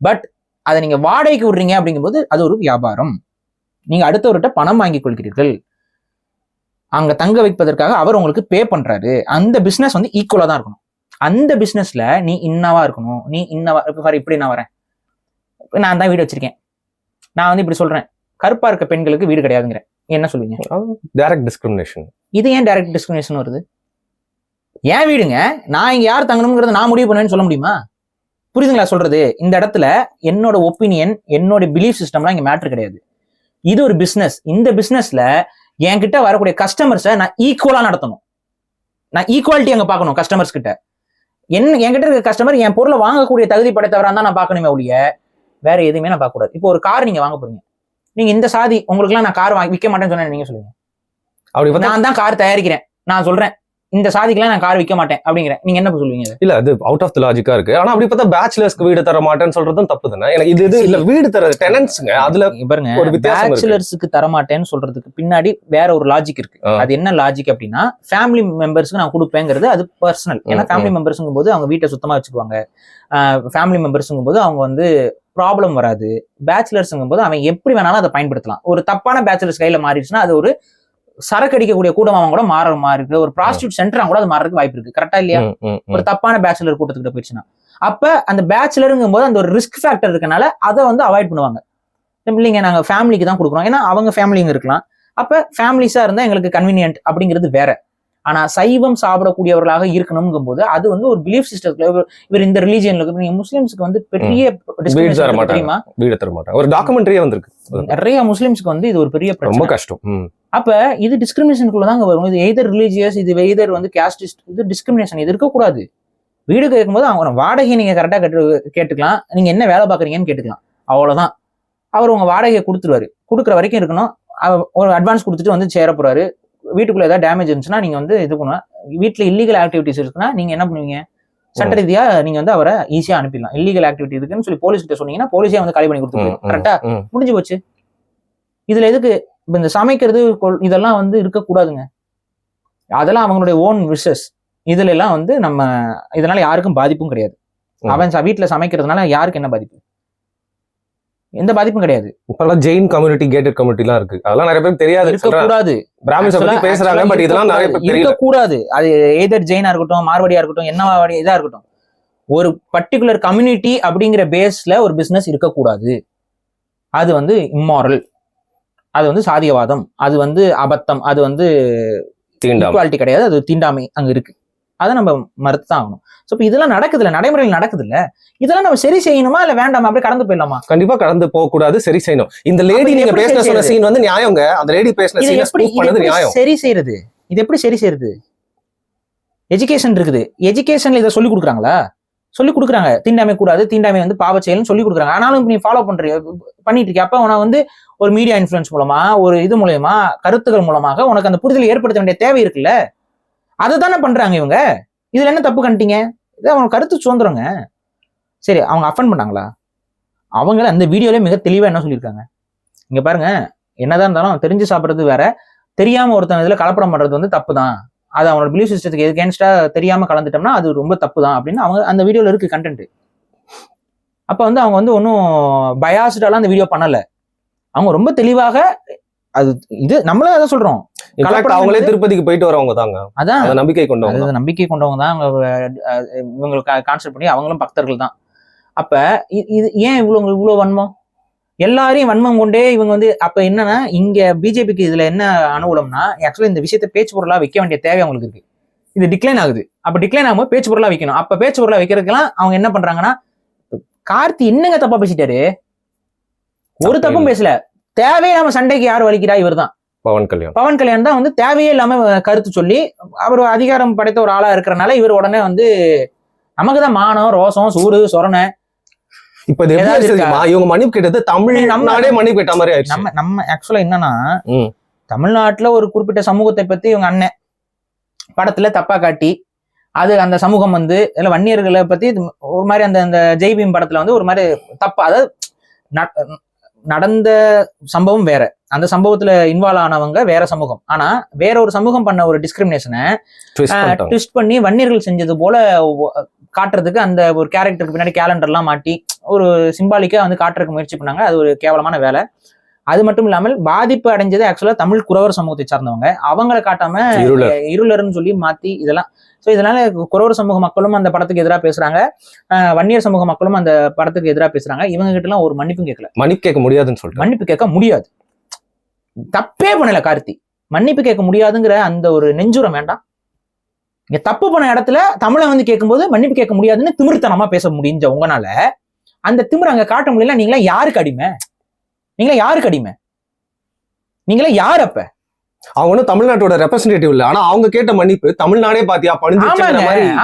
பட் அதை நீங்க வாடகைக்கு விடுறீங்க அப்படிங்கும்போது அது ஒரு வியாபாரம். நீங்க அடுத்தவர்கிட்ட பணம் வாங்கி கொள்கிறீர்கள், அங்க தங்க வைப்பதற்காக அவர் உங்களுக்கு பே பண்றாரு. அந்த பிசினஸ் வந்து ஈக்குவலா தான் இருக்கணும். அந்த பிசினஸ்ல நீ இன்னவா இருக்கணும், நீ இன்னவா இப்படி நான் வரேன், நான் தான் வீடு வச்சிருக்கேன், நான் வந்து இப்படி சொல்றேன், கருப்பா இருக்க பெண்களுக்கு வீடு கிடையாதுங்கிறேன், என்ன சொல்லுவீங்க? Direct discrimination. இது ஏன் டைரக்ட் டிஸ்கிரிமினேஷன் வருது? ஏன் வீடுங்க, நான் இங்க யார் தங்கணுங்கிறத நான் முடிவு பண்ணுவேன்னு சொல்ல முடியுமா? புரியுதுங்களா சொல்றது? இந்த இடத்துல என்னோட ஒப்பீனியன், என்னோட பிலீஃப் சிஸ்டம்லாம் இங்க மேட்டர் கிடையாது. இது ஒரு பிசினஸ். இந்த பிசினஸ்ல என்கிட்ட வரக்கூடிய கஸ்டமர்ஸை நான் ஈக்குவலா நடத்தணும். நான் ஈக்குவாலிட்டி அங்க பார்க்கணும் கஸ்டமர்ஸ் கிட்ட. என்கிட்ட இருக்க கஸ்டமர் என் பொருளை வாங்கக்கூடிய தகுதி படைத்தவரா தான் நான் பார்க்கணுமே ஒழிய வேற எதுவுமே நான் பார்க்க கூடாது. இப்போ ஒரு கார் நீங்க வாங்க போறீங்க, நீங்க இந்த சாதி உங்களுக்குலாம் நான் கார் விற்க மாட்டேன்னு சொன்னேன், நீங்க சொல்லுங்க. அப்படி நான் தான் கார் தயாரிக்கிறேன், நான் சொல்றேன் இந்த சாதிக்கெல்லாம் நான் கார் விற்க மாட்டேன் அப்படிங்கிறேன், நீங்க என்ன சொல்லுவீங்க? இல்ல அது அவுட் ஆஃப் தி லாஜிக்கா இருக்கு. ஆனா அப்படி பார்த்தா பேச்சுலர்ஸ்க்கு வீடு தர மாட்டேன்னு சொல்றதும் தப்பு தானே. எனக்கு இது இல்ல வீடு தர டெனன்ட்ஸ்ங்க, அதுல பாருங்க, ஒரு பேச்சுலர்ஸ்க்கு தர மாட்டேன்னு சொல்றதுக்கு பின்னாடி வேற ஒரு லாஜிக் இருக்கு. அது என்ன லாஜிக் அப்படின்னா, ஃபேமிலி மெம்பர்ஸ்க்கு நான் கொடுப்பேங்கிறது அது பர்சனல். ஏன்னா ஃபேமிலி மெம்பர்ஸ்ங்கும் போது அவங்க வீட்டை சுத்தமா வச்சுக்குவாங்க. ஃபேமிலி மெம்பர்ஸ்ங்கும் போது அவங்க வந்து ப்ராப்ளம் வராது. பேச்சுலர்ஸ்ங்கும் போது அவன் எப்படி வேணாலும் அதை பயன்படுத்தலாம். ஒரு தப்பான பேச்சுலர்ஸ் கையில மாறிடுச்சுன்னா அது ஒரு சரக்கு அடிக்கக்கூடிய கூடமா கூட மாறி இருக்கு, ஒரு ப்ராஸ்டியூட் சென்டரா கூட அது மாறதுக்கு வாய்ப்பு இருக்கு. கரெக்டா இல்லையா? ஒரு தப்பான பேச்சுலர் கூட்டத்துக்கிட்ட போயிடுச்சுன்னா அப்ப அந்த பேச்சுலருங்கும் போது அந்த ஒரு ரிஸ்க் ஃபேக்டர் இருக்கனால அதை வந்து அவாய்ட் பண்ணுவாங்க. இல்லைங்க நாங்க ஃபேமிலிக்கு தான் கொடுக்குறோம், ஏன்னா அவங்க ஃபேமிலிங்க இருக்கலாம், அப்ப ஃபேமிலிஸா இருந்தா எங்களுக்கு கன்வீனியன்ட் அப்படிங்கிறது வேற. ஆனா சைவம் சாப்பிடக்கூடியவர்களாக இருக்கணும்ங்கும் போது அது வந்து ஒரு பிலீஃப் சிஸ்டத்துல இவர் இந்த ரிலீஜியன்ல இருக்கு. முஸ்லிம்ஸ்க்கு வந்து பெரிய தெரியுமா, வீடு தர மாட்டாங்க. ஒரு டாக்குமெண்ட்ரியே வந்திருக்கு, நிறைய முஸ்லிம்ஸ்க்கு வந்து இது ஒரு பெரிய பிரச்சனை, ரொம்ப கஷ்டம். அப்ப இது டிஸ்கிரிமினேஷனுக்குள்ளதாங்க வரும். இது எய்தர் ரிலீஜியஸ், இது எய்தர் வந்து கேஸ்டிஸ்ட், இது டிஸ்கிரிமினேஷன். இது இருக்கக்கூடாது. வீடு கேட்கும்போது அவங்க வாடகை நீங்க கரெக்டா கேட்டுக்கலாம், நீங்க என்ன வேலை பாக்குறீங்கன்னு கேட்டுக்கலாம், அவ்வளவுதான். அவர் உங்க வாடகையை கொடுத்துருவாரு, கொடுக்குற வரைக்கும் இருக்கணும். ஒரு அட்வான்ஸ் கொடுத்துட்டு வந்து சேர போறாரு. வீட்டுக்குள்ள ஏதாவது டேமேஜ் இருந்துச்சுன்னா நீங்க வந்து இது பண்ணுவா. வீட்டுல இல்லீகல் ஆக்டிவிட்டிஸ் இருக்குன்னா நீங்க என்ன பண்ணுவீங்க? சட்ட ரீதியா நீங்க வந்து அவரை ஈஸியா அனுப்பிடலாம். இல்லீகல் ஆக்டிவிட்டி இருக்குன்னு சொல்லி போலீஸ் கிட்ட சொன்னீங்கன்னா போலீஸே வந்து காலி பண்ணி கொடுத்துருவோம். கரெக்டா முடிஞ்சு போச்சு. இதுல எதுக்கு இந்த சமைக்கிறது இதெல்லாம் வந்து இருக்கக்கூடாதுங்க. அதெல்லாம் அவங்களுடைய ஓன் விஷஸ். இதுல எல்லாம் வந்து நம்ம இதனால யாருக்கும் பாதிப்பும் கிடையாது. அவன் வீட்டுல சமைக்கிறதுனால யாருக்கு என்ன பாதிப்பு? எந்த பாதிப்பும் கிடையாது. இப்பெல்லாம் ஜெயின் கம்யூனிட்டி, கேட்டட் கம்யூனிட்டி எல்லாம் இருக்கு, அதெல்லாம் நிறைய பேருக்கு தெரியாது. இருக்கக்கூடாது. பிராமின்ஸ் பத்தி பேசுறாங்க, பட் இதெல்லாம் நிறைய பேருக்கு இருக்கக்கூடாது. அது எய்தர் ஜெயினா இருக்கட்டும், மார்வாடியா இருக்கட்டும், என்ன இதா இருக்கட்டும், ஒரு பர்டிகுலர் கம்யூனிட்டி அப்படிங்கிற பேஸ்ல ஒரு பிசினஸ் இருக்கக்கூடாது. அது வந்து இம்மாரல், அது வந்து சாதியவாதம், அது வந்து அபத்தம், அது வந்து ஈக்குவாலிட்டி கிடையாது, அது தீண்டாமை அங்க இருக்கு. அதை நம்ம மறுத்து தான் ஆகணும். ஸோ இப்போ இதெல்லாம் நடக்குது இல்லை, நடைமுறையில் நடக்குது இல்லை, இதெல்லாம் நம்ம சரி செய்யணுமா இல்லை வேண்டாமா, அப்படியே கடந்து போயிடலாமா? கண்டிப்பா கடந்து போக கூடாது, சரி செய்யணும். இந்த லேடி நீங்க பேசின சீன் வந்து நியாயங்க. அந்த லேடி பேசின சீன் எப்படி நியாயம் சரி செய்யறது? இது எப்படி சரி செய்யறது? எஜுகேஷன் இருக்குது, எஜுகேஷன்ல இதை சொல்லி கொடுக்குறாங்களா? சொல்லி கொடுக்குறாங்க, தீண்டாமை கூடாது, தீண்டாமை வந்து பாவ செயல்னு சொல்லி கொடுக்குறாங்க. ஆனாலும் நீ ஃபாலோ பண்ணிட்டு இருக்க. அப்ப உன வந்து ஒரு மீடியா இன்ஃபுளுன்ஸ் மூலமா, ஒரு இது மூலமா, கருத்துக்கள் மூலமாக உனக்கு அந்த புரிதலை ஏற்படுத்த வேண்டிய தேவை இருக்குல்ல, அதை தானே பண்றாங்க இவங்க. இதுல என்ன தப்பு கண்டிங்க? இது அவங்க கருத்து சுதந்திரங்க. சரி, அவங்க அஃபண்ட் பண்ணாங்களா? அவங்கள அந்த வீடியோல மிக தெளிவா என்ன சொல்லியிருக்காங்க, இங்க பாருங்க, என்னதான் இருந்தாலும் தெரிஞ்சு சாப்பிட்றது வேற, தெரியாம ஒருத்தன் இதுல கலப்படம் பண்றது வந்து தப்பு தான். அது அவனோட பிலீஃப் சிஸ்டத்துக்கு எகேன்ஸ்டா தெரியாம கலந்துட்டோம்னா அது ரொம்ப தப்பு தான் அப்படின்னு அவங்க அந்த வீடியோல இருக்கு கண்டென்ட். அப்ப வந்து அவங்க வந்து ஒன்னும் பயாஸ்டாலாம் அந்த வீடியோ பண்ணல. அவங்க ரொம்ப தெளிவாக அது இது நம்மளே அதான் சொல்றோம். அவங்களே திருப்பதிக்கு போயிட்டு வரவங்க தாங்க, அதான் நம்பிக்கை கொண்டவங்க, நம்பிக்கை கொண்டவங்க தான் இவங்களுக்கு கான்செப்ட் பண்ணி அவங்களும் பக்தர்கள் தான். அப்ப இது ஏன் இவ்வளவு வன்மம்? எல்லாரையும் வன்மம் கொண்டே இவங்க வந்து அப்ப என்னன்னா இங்க பிஜேபிக்கு இதுல என்ன அனுகூலம்னா ஆக்சுவலா இந்த விஷயத்தை பேச்சு பொருளா வைக்க வேண்டிய தேவை அவங்களுக்கு இருக்கு. இது டிக்ளைன் ஆகுது. அப்ப டிக்ளைன் ஆகும்போது பேச்சு பொருளா வைக்கணும். அப்ப பேச்சு பொருளா வைக்கிறதுக்கெல்லாம் அவங்க என்ன பண்றாங்கன்னா, கார்த்தி என்னங்க தப்பா பேசிட்டாரு, ஒரு தப்பும் பேசல, தேவையில்லாம சண்டைக்கு யார் வலிக்கிறா, இவர் தான் பவன் கல்யாண் தான் வந்து தேவையே இல்லாம கருத்து சொல்லி அவர் அதிகாரம் படைத்த ஒரு ஆளா இருக்கிறனால இவர் உடனே வந்து நமக்குதான் மானம் ரோசம் சூடு சொரணை. இப்ப இவங்க மன்னிப்பு கேட்டது தமிழ்நாடே மன்னிப்பு கேட்ட மாதிரி ஆயிடுச்சு. நம்ம ஆக்சுவலா என்னன்னா, தமிழ்நாட்டுல ஒரு குறிப்பிட்ட சமூகத்தை பத்தி இவங்க அண்ணன் படத்துல தப்பா காட்டி அது அந்த சமூகம் வந்து இல்ல வன்னியர்களை பத்தி ஒரு மாதிரி அந்த ஜெய்பீம் படத்துல வந்து ஒரு மாதிரி தப்பா, அதாவது நடந்த சம்பவம் வேற, அந்த சம்பவத்துல இன்வால்வ் ஆனவங்க வேற சமூகம், ஆனா வேற ஒரு சமூகம் பண்ண ஒரு டிஸ்கிரிமினேஷனை ட்விஸ்ட் பண்ணி வன்னியர்கள் செஞ்சது போல காட்டுறதுக்கு அந்த ஒரு கேரக்டருக்கு பின்னாடி கேலண்டர்லாம் மாட்டி ஒரு சிம்பாலிக்கா வந்து காட்டுறதுக்கு முயற்சி பண்ணாங்க. அது ஒரு கேவலமான வேலை. அது மட்டும் இல்லாமல் பாதிப்பு அடைஞ்சது ஆக்சுவலா தமிழ் குறவர் சமூகத்தை சார்ந்தவங்க, அவங்களை காட்டாம இருளர்னு சொல்லி மாத்தி இதெல்லாம். ஸோ இதனால குறவர் சமூக மக்களும் அந்த படத்துக்கு எதிராக பேசுறாங்க, வன்னியர் சமூக மக்களும் அந்த படத்துக்கு எதிராக பேசுறாங்க. இவங்க கிட்ட எல்லாம் ஒரு மன்னிப்பும் கேட்கல. மன்னிப்பு கேட்க முடியாதுன்னு சொல்லிட்டு மன்னிப்பு கேட்க முடியாது, தப்பே பண்ணல கார்த்தி, மன்னிப்பு கேட்க முடியாதுங்கிற அந்த ஒரு நெஞ்சுரம் வேண்டாம். இங்க தப்பு பண்ண இடத்துல தமிழை வந்து கேட்கும்போது மன்னிப்பு கேட்க முடியாதுன்னு திமிர்த்தனமா பேச முடிஞ்ச உங்களால அந்த திமிர் அங்க காட்ட முடியல. நீங்களா யாருக்கு அடிமை, நீங்களா யாருக்கு அடிமை, நீங்களா யார்? அப்ப அவங்க ஒன்னும் தமிழ்நாட்டோட ரெப்ரசன்டேட்டிவ் இல்ல, ஆனா அவங்க கேட்ட மன்னிப்பு தமிழ்நாடே பாத்தியா பணிஞ்சு.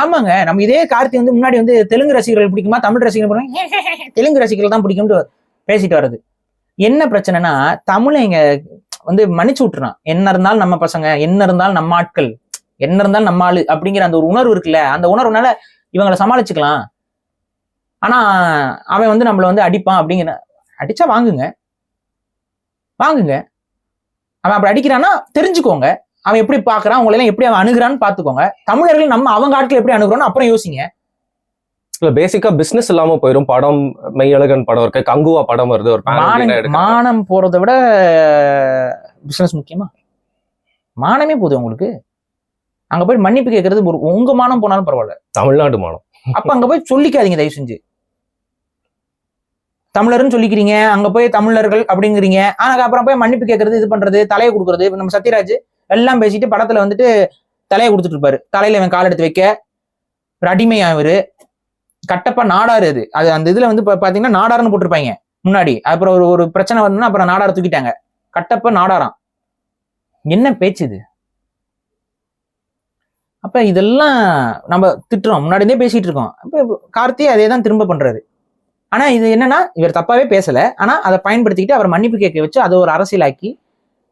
ஆமாங்க, நம்ம இதே கார்த்தி வந்து முன்னாடி வந்து தெலுங்கு ரசிகர்கள் பிடிக்குமா தமிழ் ரசிகர்கள் தெலுங்கு ரசிகர்கள் தான் பிடிக்கும்னு பேசிட்டு வர்றது. என்ன பிரச்சனைனா, தமிழை இங்க வந்து மன்னிச்சு விட்டுறான். என்ன இருந்தாலும் நம்ம பசங்க, என்ன இருந்தாலும் நம்ம ஆட்கள், என்ன இருந்தாலும் நம்ம ஆளு அப்படிங்கிற அந்த ஒரு உணர்வு இருக்குல்ல, அந்த உணர்வுனால இவங்களை சமாளிச்சுக்கலாம். ஆனா அவன் வந்து நம்மள வந்து அடிப்பான் அப்படிங்கிற, அடிச்சா வாங்குங்க வாங்குங்க, அவன் அப்படி அடிக்கிறான்னா தெரிஞ்சுக்கோங்க, அவன் எப்படி பாக்குறான், உங்களை எல்லாம் எப்படி அவன் அணுகுறான்னு பாத்துக்கோங்க. தமிழர்கள் நம்ம அவங்க ஆட்கள் எப்படி அணுகுறோம்னு அப்புறம் யோசிங்க. இல்ல பேசிக்கா பிசினஸ் இல்லாம போயிடும். படம் மெய்யழகன் படம் இருக்கு, கங்குவா படம் வருது, ஒரு மானம் போறதை விட பிசினஸ் முக்கியமா? மானமே போதும் உங்களுக்கு. அங்க போய் மன்னிப்பு கேட்கறது உங்க மானம் போனாலும் பரவாயில்ல, தமிழ்நாடு மானம். அப்ப அங்க போய் சொல்லிக்காதீங்க தயவு செஞ்சு. தமிழர்னு சொல்லிக்கிறீங்க, அங்க போய் தமிழர்கள் அப்படிங்கிறீங்க, ஆனா அப்புறம் போய் மன்னிப்பு கேட்கறது, இது பண்றது, தலையை கொடுக்கறது. நம்ம சத்யராஜ் எல்லாம் பேசிட்டு படத்துல வந்துட்டு தலையை கொடுத்துட்டு இருப்பாரு, தலையில இவன் கால் எடுத்து வைக்க ஒரு அடிமையா இவரு. கட்டப்பா நாடாரு அது, அது அந்த இதுல வந்து பாத்தீங்கன்னா நாடாருன்னு போட்டிருப்பாங்க முன்னாடி. அப்புறம் ஒரு பிரச்சனை வந்து அப்புறம் நாடார தூக்கிட்டாங்க, கட்டப்ப நாடாராம். என்ன பேச்சு இது? அப்ப இதெல்லாம் நம்ம திட்டுறோம், முன்னாடியே பேசிட்டு இருக்கோம். அப்ப கார்த்தி அதே தான் திரும்ப பண்றாரு. ஆனா இது என்னன்னா, இவர் தப்பாவே பேசல, ஆனா அதை பயன்படுத்திக்கிட்டு அவர் மன்னிப்பு கேட்க வச்சு அதை ஒரு அரசியலாக்கி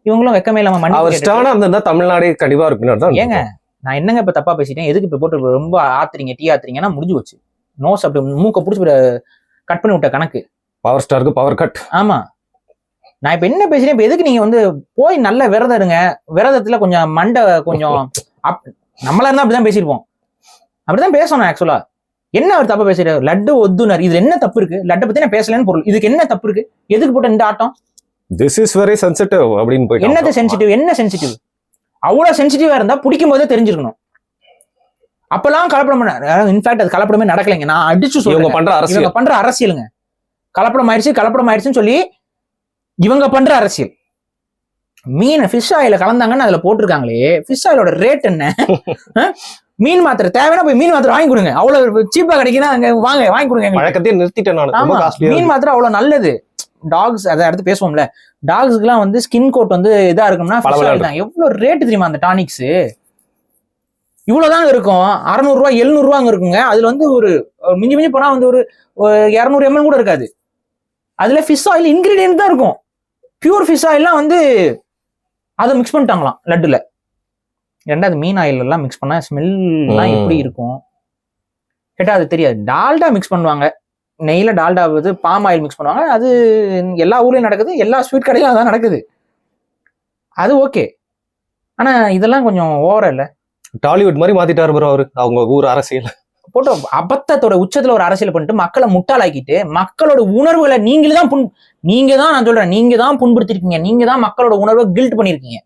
இவங்களும் வெக்கமே இல்லாம மன்னிப்பு. தமிழ்நாடே கண்டிப்பா இருக்கு. ஏங்க நான் என்னங்க இப்ப தப்பா பேசிட்டேன், எதுக்கு இப்ப போட்டு ரொம்ப ஆத்துறீங்க, டீ ஆத்துறீங்கன்னா முடிஞ்சு வச்சு நோஸ் அப்படி மூக்க பிடிச்சி கட் பண்ணி விட்ட கணக்கு. பவர் ஸ்டாருக்கு பவர் கட். ஆமா, நான் இப்ப என்ன பேசுறேன், இப்ப எதுக்கு நீங்க வந்து போய் நல்ல விரதம் இருங்க, விரதத்துல கொஞ்சம் மண்டை கொஞ்சம் நம்மளா இருந்தா அப்படிதான் பேசிருப்போம், அப்படிதான் பேசணும். ஆக்சுவலா என்ன அவர் தப்பா பேசுறாரு, லட்டு ஒத்துனர், இதுல என்ன தப்பு இருக்கு? லட்டை பத்தி நான் பேசலன்னு பொருள், இதுக்கு என்ன தப்பு இருக்கு? எதுக்கு போட்ட இந்த ஆட்டம்? திஸ் இஸ் வெரி சென்சிட்டிவ் அப்படின்னு போய் என்னது சென்சிட்டிவ்? என்ன சென்சிட்டிவ்? அவ்வளவு சென்சிட்டிவா இருந்தா பிடிக்கும் போதே தெரிஞ்சிருக்கணும். அப்பெல்லாம் கலப்படம் பண்ண, இன்ஃபேக்ட் அது கலப்படமே நடக்கலைங்க. நான் அடிச்சு சொல்லுங்க, இவங்க பண்ற அரசியலுங்க கலப்படம் ஆயிடுச்சுன்னு சொல்லி இவங்க பண்ற அரசியல். மீன் ஃபிஷ் ஆயில கலந்தாங்கன்னு அதுல போட்டிருக்காங்களே, ஃபிஷ் ஆயிலோட ரேட் என்ன? மீன் மாத்திரை தேவைன்னா போய் மீன் மாத்திரை வாங்கி கொடுங்க, அவ்வளவு சீப்பா கிடைக்குன்னா அங்க வாங்கி கொடுங்க. வழக்கத்தையும் நிறுத்திட்டேன். மீன் மாத்திரை அவ்வளவு நல்லது. டாக்ஸ் அதை அடுத்து பேசுவோம்ல, டாக்ஸ்க்கு எல்லாம் வந்து ஸ்கின் கோட் வந்து இதா இருக்கும்னா எவ்வளவு ரேட் தெரியுமா? அந்த டானிக்ஸ் இவ்வளவுதாங்க இருக்கும், 600 ரூபாய் 700 ரூபாங்க இருக்குங்க. அதுல வந்து ஒரு மிஞ்சி போனா வந்து ஒரு 200 ml கூட இருக்காது. அதுல ஃபிஷ் ஆயில் இன்கிரீடியன்ட் தான் இருக்கும். பியூர் ஃபிஷ் ஆயில்லாம் வந்து அதை மிக்ஸ் பண்ணிட்டாங்களாம் லட்டுல. ரெண்டாவது மீன் ஆயில் எல்லாம் மிக்ஸ் பண்ணா ஸ்மெல்லாம் எப்படி இருக்கும் கேட்டா அது தெரியாது. டால்டா மிக்ஸ் பண்ணுவாங்க, நெய்ல டால்டா வந்து பாம் ஆயில் மிக்ஸ் பண்ணுவாங்க. அது எல்லா ஊர்லயும் நடக்குது, எல்லா ஸ்வீட் கடையிலும் அதான் நடக்குது. அது ஓகே, ஆனா இதெல்லாம் கொஞ்சம் ஓவரா இல்ல? டாலிவுட் மாதிரி மாத்திட்டாரு ப்ரோ அவரு, அவங்க ஊர் அரசியல் போட்டு அபத்தத்தோட உச்சத்துல ஒரு அரசியல் பண்ணிட்டு மக்களை முட்டாளாக்கிட்டு மக்களோட உணர்வுகளை நீங்க தான் நான் சொல்றேன், நீங்க தான் புண்படுத்திருக்கீங்க, நீங்க தான் மக்களோட உணர்வை கில்ட் பண்ணிருக்கீங்க.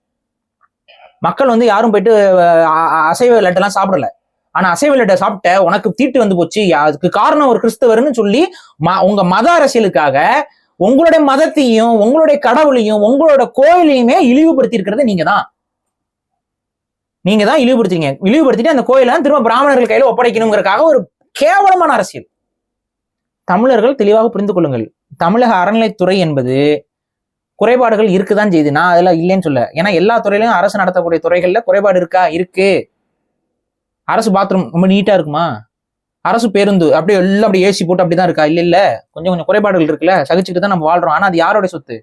மக்கள் வந்து யாரும் போயிட்டு அசைவ லட்டெல்லாம் சாப்பிடல, ஆனா அசைவ லட்டை சாப்பிட்ட உனக்கு தீட்டு வந்து போச்சு, அதுக்கு காரணம் ஒரு கிறிஸ்தவர்னு சொல்லி உங்க மத அரசியலுக்காக உங்களுடைய மதத்தையும் உங்களுடைய கடவுளையும் உங்களோட கோயிலையுமே இழிவுபடுத்தி இருக்கிறது நீங்க தான் இழிவுபடுத்திட்டு அந்த கோயிலை திரும்ப பிராமணர்கள் கையில ஒப்படைக்கணுங்கிறதுக்காக ஒரு கேவலமான அரசியல். தமிழர்கள் தெளிவாக புரிந்து கொள்ளுங்கள். தமிழக அறநிலைத்துறை என்பது குறைபாடுகள் இருக்குதான் செய்யுது. நான் அதெல்லாம் இல்லைன்னு சொல்ல. ஏன்னா எல்லா துறையிலும் அரசு நடத்தக்கூடிய துறைகள்ல குறைபாடு இருக்கு. அரசு பாத்ரூம் ரொம்ப நீட்டா இருக்குமா? அரசு பேருந்து அப்படியே எல்லாம் அப்படி ஏசி போட்டு அப்படிதான் இருக்கா? இல்ல கொஞ்சம் கொஞ்சம் குறைபாடுகள் இருக்குல்ல, சகிச்சுட்டு தான் நம்ம வாழ்றோம். ஆனா அது யாரோட சொத்து?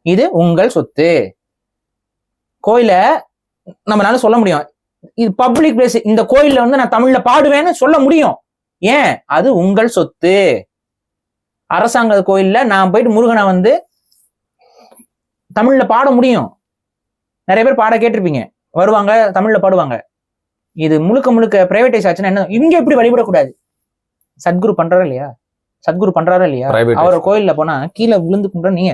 இது உங்கள் சொத்து. கோயில நம்மளால சொல்ல முடியும், இது பப்ளிக் பிளேஸ், இந்த கோயில்ல நான் தமிழ்ல பாடுவேன்னு சொல்ல முடியும். ஏன்? அது உங்கள் சொத்து. அரசாங்க கோயில்ல நான் போயிட்டு முருகனை தமிழ்ல பாட முடியும். நிறைய பேர் பாட கேட்டிருப்பீங்க, வருவாங்க தமிழ்ல பாடுவாங்க. இது முழுக்க முழுக்க பிரைவேடைஸ் ஆச்சுன்னா என்ன, இங்க எப்படி வழிபடக்கூடாது? சத்குரு பண்றாரா இல்லையா? அவரோட கோயில்ல போனா கீழே விழுந்து கும்பிட நீங்க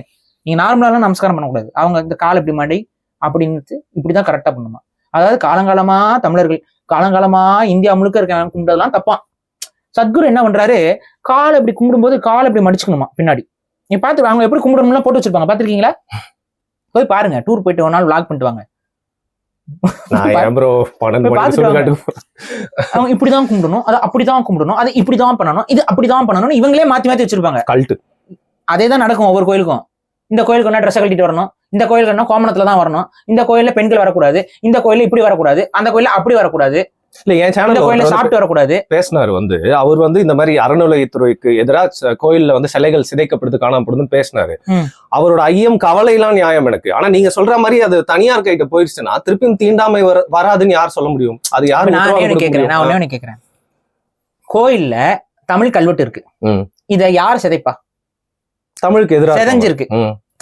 நார்மலாலாம் நமஸ்காரம் பண்ணக்கூடாது. அவங்க இந்த கால் இப்படி மாடி அப்படின்னு இப்படிதான் கரெக்டா பண்ணுமா. அதாவது காலங்காலமா தமிழர்கள், காலங்காலமா இந்தியா முழுக்க இருக்க கும்பிட்டதெல்லாம் தப்பான். சத்குரு என்ன பண்றாரு, காலை இப்படி கும்பிடும்போது காலை இப்படி மடிச்சுக்கணுமா பின்னாடி. நீ பாத்து அவங்க எப்படி கும்பிடணும்லாம் போட்டு வச்சிருப்பாங்க, பாத்துருக்கீங்களா? போய் பாருங்க, டூர் போயிட்டு ஒரு நாள் விளாக் பண்ணிட்டு வாங்க. அவங்க இப்படிதான் கும்பிடணும், அதை அப்படிதான் கும்பிடணும், அதை இப்படிதான் பண்ணணும், இது அப்படிதான் பண்ணணும், இவங்களே மாத்தி மாத்தி வச்சிருப்பாங்க. அதேதான் நடக்கும் ஒவ்வொரு கோயிலுக்கும். இந்த கோயிலுக்கு என்ன ட்ரெஸ் கட்டிட்டு வரணும், இந்த கோயிலுக்கு என்ன கோமணத்துல தான் வரணும், இந்த கோயில்ல பெண்கள் வரக்கூடாது, இந்த கோயில்ல இப்படி வரக்கூடாது, அந்த கோயில்ல அப்படி வரக்கூடாது, இல்ல என் சேனல்ல கோயில்ல சாப்பிட்டு வரக்கூடாது பேசினாரு. அவர் இந்த மாதிரி அறநிலையத்துறைக்கு எதிராக கோயில்ல சிலைகள் சிதைக்கப்படுது காணப்படுதுன்னு பேசினாரு. அவரோட ஐயம் கவலை எல்லாம் நியாயம் எனக்கு. ஆனா நீங்க சொல்ற மாதிரி அது தனியார் கைட்ட போயிடுச்சுன்னா திருப்பியும் தீண்டாமை வராதுன்னு யார் சொல்ல முடியும்? அது யாரு? நான் கேக்குறேன், கோயில்ல தமிழ் கல்வெட்டு இருக்கு, இத யார் சிதைப்பா? தமிழுக்கு எதிராக சிதைஞ்சிருக்கு.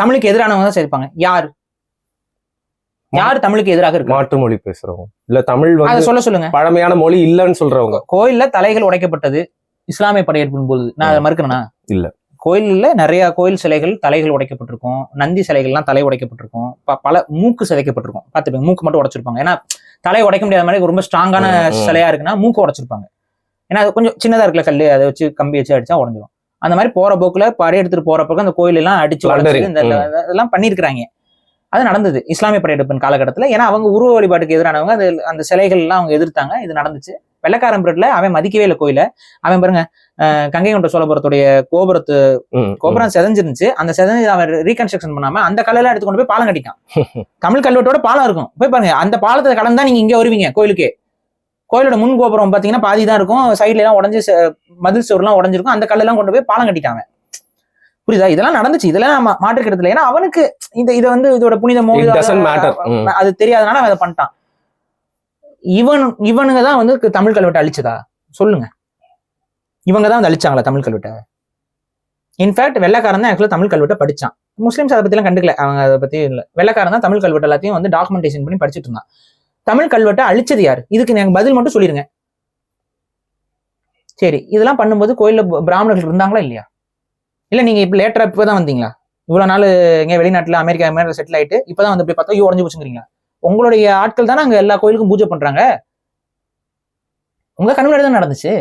தமிழுக்கு எதிரானவங்க தான் சிதைப்பாங்க. யார் தமிழுக்கு எதிராக இருக்கு? மாற்று மொழி பேசுறவங்க, இல்ல தமிழ் சொல்லுங்க பழமையான மொழி இல்லன்னு சொல்றவங்க. கோயில்ல தலைகள் உடைக்கப்பட்டது இஸ்லாமிய படையெடுப்பின் போது, நான் அதை மறுக்கிறேனா? இல்ல, கோயில்ல நிறைய கோயில் சிலைகள் தலைகள் உடைக்கப்பட்டிருக்கும், நந்தி சிலைகள்லாம் தலை உடைக்கப்பட்டிருக்கும், பல மூக்கு சிதைக்கப்பட்டிருக்கும். பார்த்துப்பீங்க, மூக்கு மட்டும் உடைச்சிருப்பாங்க. ஏன்னா தலை உடைக்க முடியாத மாதிரி ரொம்ப ஸ்ட்ராங்கான சிலையா இருக்குன்னா மூக்கு உடைச்சிருப்பாங்க. ஏன்னா அது கொஞ்சம் சின்னதா இருக்குல்ல கல்லு, அதை வச்சு கம்பி வச்சு அடிச்சா உடஞ்சிடும். அந்த மாதிரி போற போக்குல படை எடுத்துட்டு போறப்ப அந்த கோயில் எல்லாம் அடிச்சு இதெல்லாம் பண்ணிருக்கிறாங்க. அது நடந்தது இஸ்லாமிய படையெடுப்பின் காலகட்டத்தில். ஏன்னா அவங்க உருவ வழிபாட்டுக்கு எதிரானவங்க, அது அந்த சிலைகள் எல்லாம் அவங்க எதிர்த்தாங்க. இது நடந்துச்சு. வெள்ளக்காரன் பீரியட்ல அவன் மதிக்கவே இல்லை கோயில. அவன் பாருங்க, கங்கை கொண்ட சோழபுரத்துடைய கோபுரம் செதஞ்சிருந்துச்சு. அந்த செதஞ்சு அவன் ரீகன்ஸ்ட்ரக்ஷன் பண்ணாம அந்த கல்லெல்லாம் எடுத்து கொண்டு போய் பாலம் கட்டிட்டான். தமிழ் கல்வெட்டோட பாலம் இருக்கும், போய் பாருங்க. அந்த பாலத்தை கடந்தா நீங்க இங்க வருவீங்க கோயிலுக்கு. கோயிலோட முன் கோபுரம் பாத்தீங்கன்னா பாதி தான் இருக்கும், சைட்ல எல்லாம் உடஞ்சு மதில் சோறுலாம் உடஞ்சிருக்கும். அந்த கல்லெல்லாம் கொண்டு போய் பாலம் கட்டிட்டாங்க. புரியுதா? இதெல்லாம் நடந்துச்சு, இதெல்லாம் மாற்றுக்கிறதுல. ஏன்னா அவனுக்கு இதை இதோட புனிதமோ அது தெரியாதனால அவன் அதை பண்ணிட்டான். இவனுங்க தான் தமிழ் கல்வெட்டை அழிச்சதா சொல்லுங்க? இவங்க தான் அழிச்சாங்களா தமிழ் கல்வெட்டை? இன்ஃபேக்ட் வெள்ளைக்காரன் தான் ஆக்சுவலா தமிழ் கல்வெட்டை படிச்சான். முஸ்லிம்ஸ் அதை பத்தி எல்லாம் கண்டுக்கல, அவங்க அதை பத்தி இல்லை. வெள்ளைக்காரன் தான் தமிழ் கல்வெட்டு எல்லாத்தையும் டாக்குமெண்டேஷன் பண்ணி படிச்சுட்டு இருந்தான். தமிழ் கல்வெட்டை அழிச்சது யாரு? இதுக்கு எனக்கு பதில் மட்டும் சொல்லிருங்க. சரி, இதெல்லாம் பண்ணும்போது கோயில்ல பிராமணர்கள் இருந்தாங்களா இல்லையா? இல்ல நீங்க இப்ப லேட்டரா இப்பதான் வந்தீங்களா? இவ்வளவு நாள் எங்க வெளிநாட்டுல அமெரிக்கா செட்டில் ஆயிட்டு இப்பதான் இப்படி பார்த்தா உடஞ்சு போச்சுங்கிறீங்களா? உங்களுடைய ஆட்கள் தானே அங்க எல்லா கோயிலுக்கும் பூஜை பண்றாங்க. உங்க கண்முன்னாடி தான் நடந்துச்சு.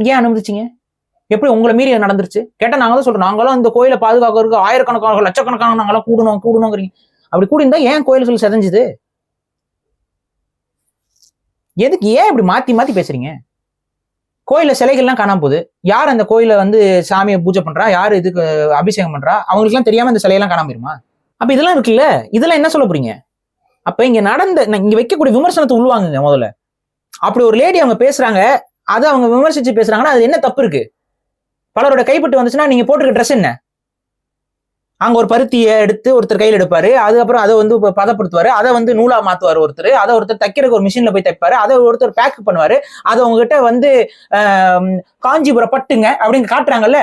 ஏன் அனுமதிச்சீங்க? எப்படி உங்களை மீறி நடந்துருச்சு கேட்டா நாங்க தான் சொல்றோம். நாங்களும் இந்த கோயிலை பாதுகாக்கிறதுக்கு ஆயிரக்கணக்கான லட்சக்கணக்கான நாங்களாம் கூடணுங்கிறீங்க. அப்படி கூடியிருந்தா ஏன் கோயில்கள் செதஞ்சுது? எதுக்கு ஏன் இப்படி மாத்தி மாத்தி பேசுறீங்க? கோயில சிலைகள்லாம் காணாம போகுது. யார் அந்த கோயில சாமியை பூஜை பண்றா, யாரு இதுக்கு அபிஷேகம் பண்றா, அவங்களுக்கு எல்லாம் தெரியாம இந்த சிலையெல்லாம் காணாம போயிருமா? அப்ப இதெல்லாம் இருக்குல்ல, இதெல்லாம் என்ன சொல்ல போறீங்க? அப்ப இங்க இங்க வைக்கக்கூடிய விமர்சனத்தை உள்வாங்குங்க முதல்ல. அப்படி ஒரு லேடி அவங்க பேசுறாங்க, அதை அவங்க விமர்சிச்சு பேசுறாங்கன்னா அது என்ன தப்பு இருக்கு? பலரோட கைப்பட்டு வந்துச்சுன்னா நீங்க போட்டுருக்க ட்ரெஸ் என்ன? அங்க ஒரு பருத்தியை எடுத்து ஒருத்தர் கையில் எடுப்பாரு, அதுக்கப்புறம் அதை பதப்படுத்துவாரு, அதை நூலா மாத்துவாரு ஒருத்தர், அதை ஒருத்தர் தைக்கிறதுக்கு ஒரு மிஷின்ல போய் தைப்பாரு, அதை ஒருத்தர் பேக் பண்ணுவாரு, அதை உங்ககிட்ட காஞ்சிபுரம் பட்டுங்க அப்படின்னு காட்டுறாங்கல்ல.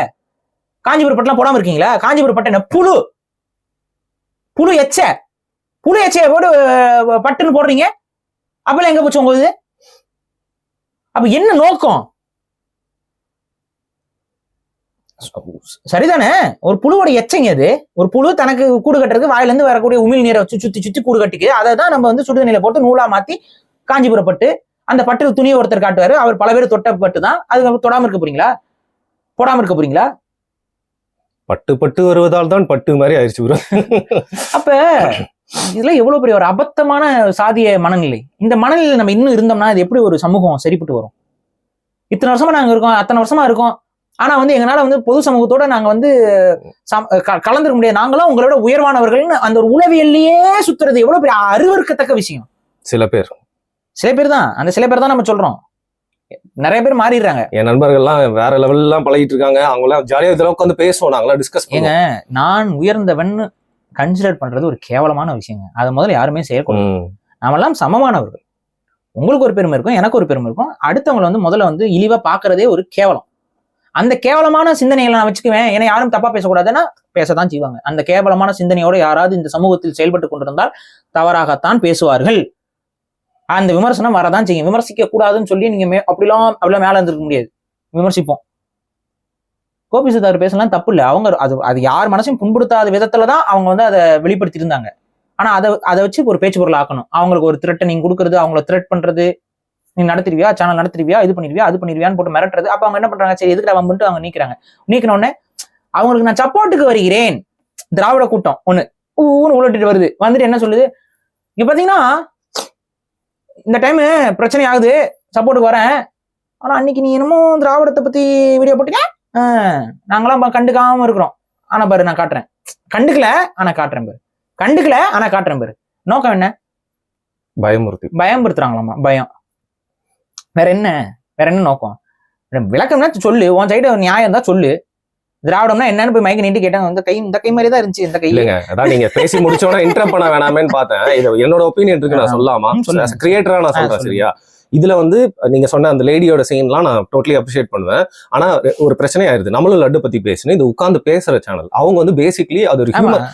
காஞ்சிபுரம் பட்டுலாம் போடாம இருக்கீங்களா? காஞ்சிபுரம் பட்டு என்ன? புழு எச்சைய போட்டு பட்டுன்னு போடுறீங்க. அப்பெல்லாம் எங்க போச்சு உங்க இது? அப்ப என்ன நோக்கம்? சரிதானே? ஒரு புழுவோட எச்சைங்க அது. ஒரு புழு தனக்கு கூடு கட்டுறதுக்கு வாயில இருந்து வரக்கூடிய உமிழ் நீரை வச்சு சுத்தி கூடு கட்டிக்கு. அதை தான் நம்ம சுடுதண்ணில போட்டு நூலா மாத்தி காஞ்சிபுரம் பட்டு, அந்த பட்டு துணியை ஒருத்தர் காட்டுவாரு, அவர் பல பேர் தொட்ட பட்டு தான். அது தொடாம இருக்க போறீங்களா? போடாம இருக்க போறீங்களா? பட்டு பட்டு வருவதால் தான் பட்டு மாதிரி ஆயிடுச்சு bro. அப்ப இதுல எவ்வளவு பெரிய ஒரு அபத்தமான சாதிய மனநிலை. இந்த மனநிலை நம்ம இன்னும் இருந்தோம்னா இது எப்படி ஒரு சமூகம் சரிப்பட்டு வரும்? இத்தனை வருஷமா நாங்க இருக்கோம், அத்தனை வருஷமா இருக்கோம். ஆனா வந்து எங்களால வந்து பொது சமூகத்தோட நாங்க வந்து கலந்துக்க முடியாது. நாங்களும் உங்களோட உயர்வானவர்கள்னு அந்த ஒரு உளவியல்லையே சுத்துறது எவ்வளவு பெரிய அருவருக்கத்தக்க விஷயம். சில பேர் தான், அந்த சில பேர் தான் நம்ம சொல்றோம். நிறைய பேர் மாறிடுறாங்க. என் நண்பர்கள்லாம் வேற லெவல்லாம் பழகிட்டு இருக்காங்க. அவங்க எல்லாம் ஜாலியா இதுல உட்காந்து பேசுவோம், நாங்களாம் டிஸ்கஸ் ஏங்க நான் உயர்ந்தவன் கன்சிடர் பண்றது ஒரு கேவலமான விஷயங்க. அதை முதல்ல யாருமே செய்யக்கூடாது. நாமெல்லாம் சமமானவர்கள். உங்களுக்கு ஒரு பெருமை இருக்கும், எனக்கு ஒரு பெருமை இருக்கும். அடுத்தவங்களை வந்து முதல்ல வந்து இழிவா பாக்குறதே ஒரு கேவலம். அந்த கேவலமான சிந்தனைகளை நான் வச்சுக்குவேன். ஏன்னா யாரும் தப்பா பேசக்கூடாதுன்னா பேசத்தான் செய்வாங்க. அந்த கேவலமான சிந்தனையோட யாராவது இந்த சமூகத்தில் செயல்பட்டு கொண்டிருந்தால் தவறாகத்தான் பேசுவார்கள். அந்த விமர்சனம் வரதான் செய்யும். விமர்சிக்க கூடாதுன்னு சொல்லி நீங்க அப்படிலாம் மேல இருந்திருக்க முடியாது. விமர்சிப்போம். கோபி சுதாகர் பேசலாம் தப்பு இல்லை. அவங்க அது யார் மனசையும் புண்படுத்தாத விதத்துலதான் அவங்க வந்து அதை வெளிப்படுத்தி இருந்தாங்க. ஆனா அதை வச்சு ஒரு பேச்சு பொருள் ஆக்கணும். அவங்களுக்கு ஒரு த்ரெட்டை நீங்க கொடுக்கறது, அவங்கள த்ரெட் பண்றது, நீ நடத்திடுவியா, சேனல் நடத்திடுவியா, இது பண்ணிடுவியா, அது பண்ணிடுவியான்னு போட்டு மிரட்டுறது. அப்ப அவங்க என்ன பண்றாங்க, சரி எதுக்கு வம்பிட்டு அவங்க நீக்கிறாங்க. நீக்கின உடனே அவங்களுக்கு நான் சப்போர்ட்டுக்கு வருகிறேன், திராவிட கூட்டம் ஒண்ணு உருட்டிட்டு வருது. வந்துட்டு என்ன சொல்லுது, இங்க பாத்தீங்கன்னா இந்த டைம் பிரச்சனை ஆகுது, சப்போர்ட்டுக்கு வரேன். ஆனா அன்னைக்கு நீ என்னமோ திராவிடத்தை பத்தி வீடியோ போட்டீங்க, நாங்களாம் கண்டுக்காம இருக்கிறோம். ஆனா பாரு நான் காட்டுறேன். கண்டுக்கல ஆனா காட்டுறேன் பாரு. கண்டுக்கல ஆனா காட்டுறேன் பாரு. நோக்கம் என்ன? பயமுறுத்துறாங்களாமா. பயம். வேற என்ன நோக்கம்? விளக்கம்னா சொல்லு, உன் சைடு நியாயம் தான் சொல்லு. திராவிடம்னா என்னன்னு போய் மைக்கு நீட்டு கேட்டாங்க. இந்த கை மாதிரி தான் இருந்துச்சு. இந்த கை இல்லைங்க, அதான் நீங்க பேசி முடிச்சோன்னா இன்டரப்ட் பண்ண வேணாமேன்னு பார்த்தேன். இது என்னோட ஒப்பீனியன் இருக்கு, நான் சொல்லாமா? கிரியேட்டரா நான் சொல்றேன், சரியா? இதுல வந்து நீங்க சொன்ன அந்த லேடியோட சீன்லாம் நான் டோட்டலி அப்ரிஷியேட் பண்ணுவேன். ஆனா ஒரு பிரச்சனை ஆயிருது. நம்மளும் லட்டு பத்தி பேசணும், இது உட்கார்ந்து பேசுற சேனல். அவங்க வந்து பேசிக்கலி அது ஒரு ஹியூமன்.